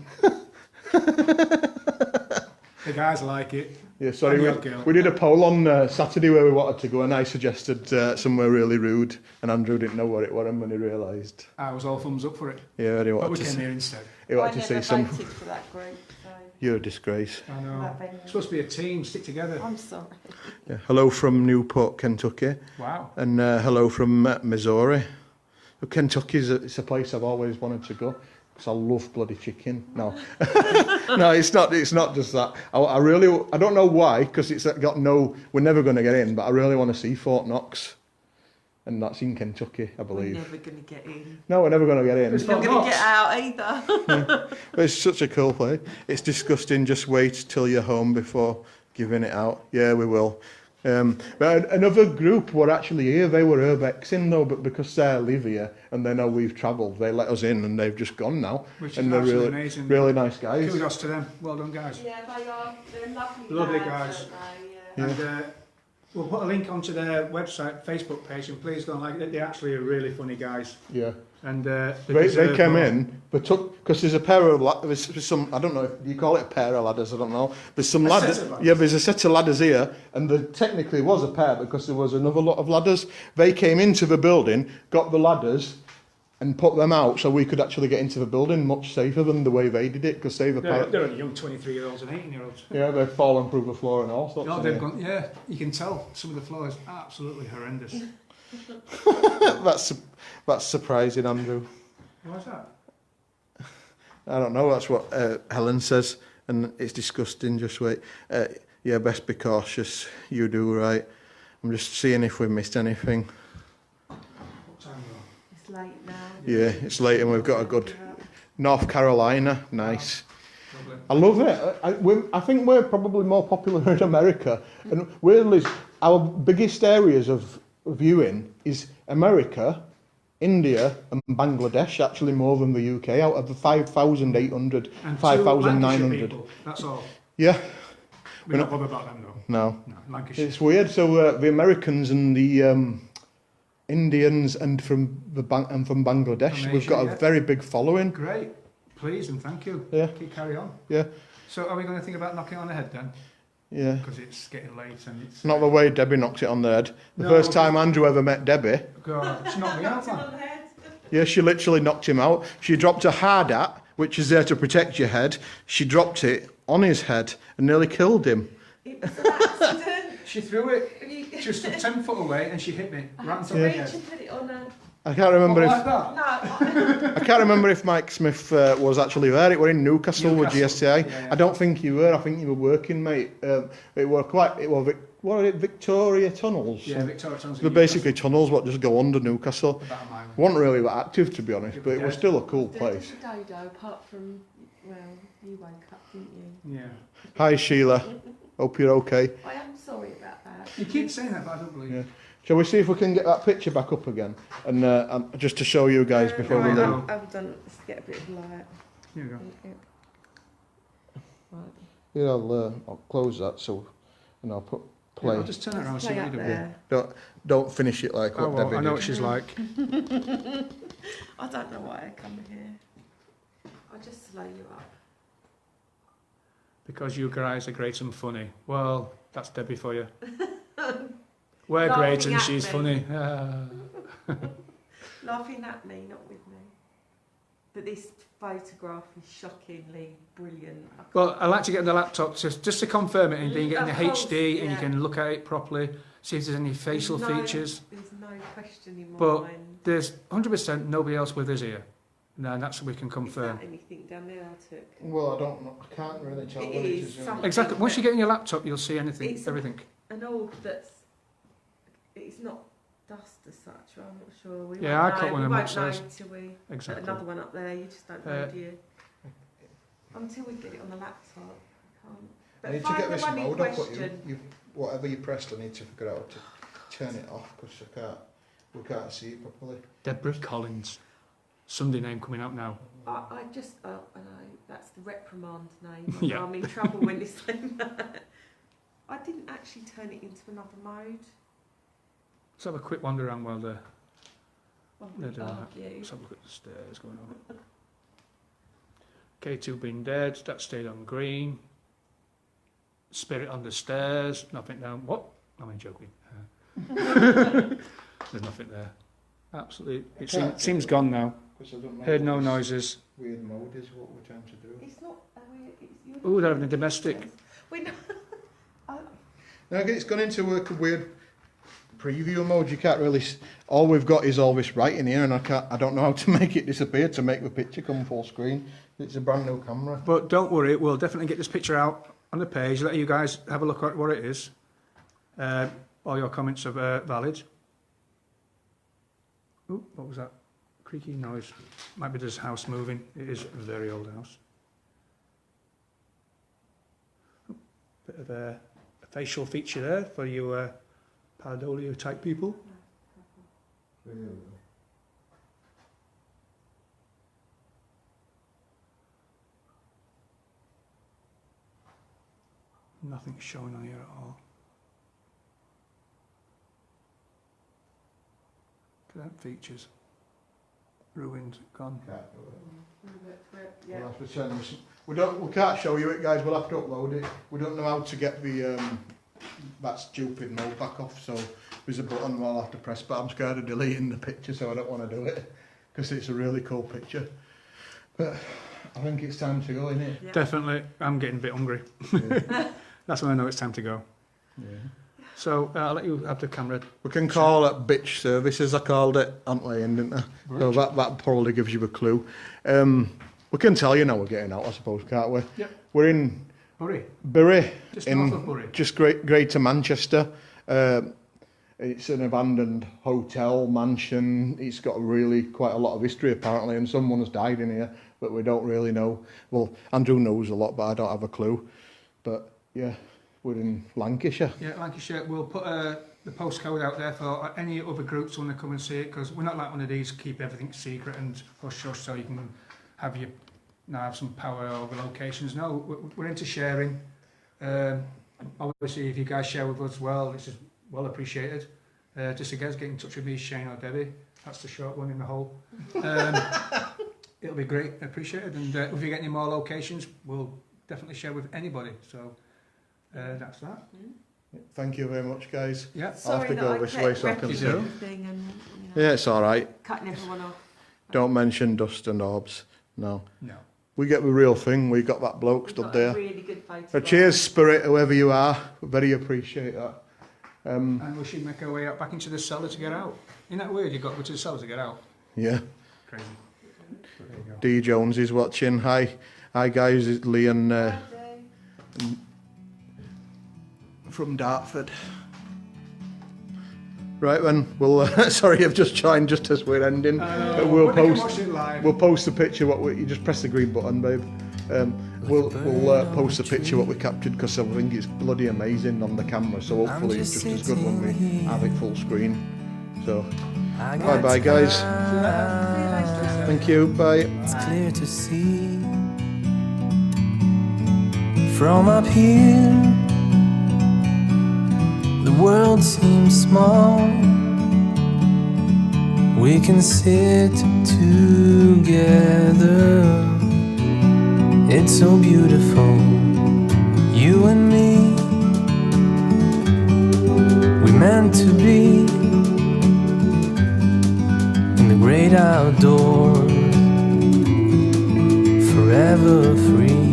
The guys like it. Yeah, sorry, And the odd girl. we did a poll on Saturday where we wanted to go, and I suggested somewhere really rude, and Andrew didn't know what it was, and when he realised, I was all thumbs up for it. yeah, he But wanted we to came see, here instead. he wanted to see some. voted for that group, so You're a disgrace. I know. that venue. It's supposed to be a team, stick together. I'm sorry. Yeah. Hello from Newport, Kentucky, Wow. and hello from Missouri. Kentucky's it's a place I've always wanted to go because I love bloody chicken. No, no, it's not. It's not just that. I don't know why, because it's got no. We're never going to get in, but I really want to see Fort Knox, and that's in Kentucky, I We're believe. never going to get in. No, we're never going to get in. It's We're not Fort going to Knox. get out either. But it's such a cool place. It's disgusting. Just wait till you're home before giving it out. Yeah, we will. But another group were actually here. They were urbexing though, but because they live here and they know we've travelled, they let us in and they've just gone now. Which is and they're absolutely really, amazing. really nice guys. Kudos to them. Well done, guys. Yeah, they are. They're lovely, Lovely lads, guys. aren't they? Yeah. And we'll put a link onto their website, Facebook page, and please go and like it. They're actually really funny guys. Yeah. And They came in, but because there's a pair of there's some, I don't know if you call it a pair of ladders, I don't know. There's some A ladders. set of ladders. Yeah, there's a set of ladders here, and there technically was a pair because there was another lot of ladders. They came into the building, got the ladders, and put them out so we could actually get into the building much safer than the way they did it, because they've They're only young 23-year-olds and 18-year-olds. yeah, they've fallen through the floor and all sorts. No, of they've it. gone. Yeah, you can tell some of the floor is absolutely horrendous. That's surprising, Andrew. Why's that? I don't know. That's what Helen says, and it's disgusting. Just wait. Yeah, best be cautious. You do right. I'm just seeing if we missed anything. What time are It's late now. Yeah, it's late and we've got a good North Carolina. Nice. we? Lovely. I love it. I think we're probably more popular in America, and weirdly, our biggest areas of viewing is America, India, and Bangladesh. Actually, more than the UK. Out of the 5,800, And 5,900. That's all. Yeah. We're not bothered about them though. No. No, Lancashire. It's weird. So the Americans and the Indians and from Bangladesh, we've got a yeah. very big following. Great. Please and thank you. Yeah. Keep carry on. Yeah. So are we going to think about knocking it on the head then? Yeah. Because it's getting late and it's... Not the way Debbie knocked it on the head. The No, first time Andrew ever met Debbie, God, it's not me out, man. On the head. yeah, she literally knocked him out. She dropped a hard hat, which is there to protect your head. She dropped it on his head and nearly killed him. It was an accident. She threw it just 10 foot away and she hit me I right on had top to of the reach head. and put it on her. I can't remember What, if like that? No, I can't remember if Mike Smith was actually there. It were in Newcastle with Newcastle, GSTI. yeah. I don't think you were. I think you were working, mate. It were what are it, Victoria Tunnels? Yeah, Victoria Tunnels. They're basically tunnels what just go under Newcastle. About a mile. Wasn't really that active, to be honest, but it was still a cool place. Dodo, apart from, well, you woke up, didn't you? Yeah. Hi, Sheila. Hope you're okay. I am sorry about that. You keep saying that, but I don't believe Yeah. it. Shall we see if we can get that picture back up again? And just to show you guys before we Right, leave. I've done, let's get a bit of light. Here you go. Right. Yeah, I'll close that and I'll put Yeah, play. I'll just turn it around and see Play what up you do. there. Don't finish it like what Oh, well, Debbie I know did. what she's like. I don't know why I come here. I'll just slow you up. Because you guys are great and funny. Well, that's Debbie for you. We're Laughing great and at she's me. funny. Laughing at me, not with me. But this photograph is shockingly brilliant. Well, I like to get the laptop just to confirm it and then you get in the Of course, HD and you yeah. can look at it properly, see if there's any facial There's no- features. There's no question in my But mind. There's 100% nobody else with us here. No, and that's what we can Is confirm. that anything down there I took? Well, I don't know. I can't really tell It what it is is. something. Exactly. Once you get in your laptop, you'll see anything, It's- everything. An orb that's... It's not dust as such, I'm not sure. We Yeah, won't I caught know. one We of them won't know upstairs. until we... Exactly. Another one up there, you just don't know, Uh, do you? Until we get it on the laptop, I can't. I But need to find get the this one in mode up. question. Whatever you pressed, I need to figure out to turn it off because we can't see it properly. Deborah Collins. Sunday name coming out now. I just, I know, that's the reprimand name. Yeah. I'm in trouble when it's saying that. I didn't actually turn it into another mode. Let's have a quick wander around while they're... Well, They're we doing that. argue. Let's have a look at the stairs going on. K2 being dead, that stayed on green. Spirit on the stairs, nothing down. What? I'm joking. There's nothing there. Absolutely. It seems gone now. Heard no noises. Weird mode is what we're trying to do. It's not, it's, Ooh, they're having a domestic. We know. Now it's gone into a weird preview mode. You can't really. All we've got is all this writing here, and I don't know how to make it disappear to make the picture come full screen. It's a brand new camera. But don't worry, we'll definitely get this picture out on the page, let you guys have a look at what it is. All your comments are valid. Ooh, what was that? Creaky noise. Might be this house moving. It is a very old house. Bit of a facial feature there for you pareidolia type people. Nothing's showing on here at all. Look at that features. Ruined, gone. Yeah. We'll have to turn this. We can't show you it, guys. We'll have to upload it. We don't know how to get the that stupid mode back off. So there's a button I'll have to press, but I'm scared of deleting the picture, so I don't want to do it. because it's a really cool picture. But I think it's time to go, isn't it? Yeah. Definitely. I'm getting a bit hungry. Yeah. That's when I know it's time to go. Yeah. So I'll let you have the camera. We can call it bitch services, I called it, aren't we, didn't I? So that probably gives you a clue. We can tell you now we're getting out, I suppose, can't we? Yep. We're in Bury. Just in north of Bury. just Greater Manchester. It's an abandoned hotel, mansion. It's got really quite a lot of history apparently, and someone's died in here, but we don't really know. Well, Andrew knows a lot, but I don't have a clue. But yeah, we're in Lancashire. Yeah, Lancashire. We'll put the postcode out there for any other groups who want to come and see it, because we're not like one of these keep everything secret and hush hush so you can have your have some power over locations. No, we're into sharing. Obviously, if you guys share with us, well, this is well appreciated. Just again, get in touch with me, Shane or Debbie. That's the short one in the hole. It'll be great, appreciated. And if you get any more locations, we'll definitely share with anybody. So that's that. Thank you very much, guys. Yeah. I'll have to go this way so I can see. Everything and, Yeah, it's all right. cutting everyone off. Don't mention dust and orbs. No. No. We get the real thing. We got that bloke We've stood got there. a really good photo. So cheers, Spirit, whoever you are. We very appreciate that. And we should make our way out back into the cellar to get out. Isn't that weird? You've got to go to the cellar to get out. Yeah. Crazy. There you go. D Jones is watching. Hi guys. It's Lee and from Dartford. Right then, we'll. Sorry, I've just joined just as we're ending. We'll but they can post. watch it live. We'll post the picture. You just press the green button, babe. We'll post the picture what we captured because I think it's bloody amazing on the camera. So hopefully it's just as good when we have it full screen. So bye bye guys. Thank you. Bye. It's clear to see from up here. The world seems small. We can sit together. It's so beautiful, you and me. We meant to be in the great outdoors, forever free.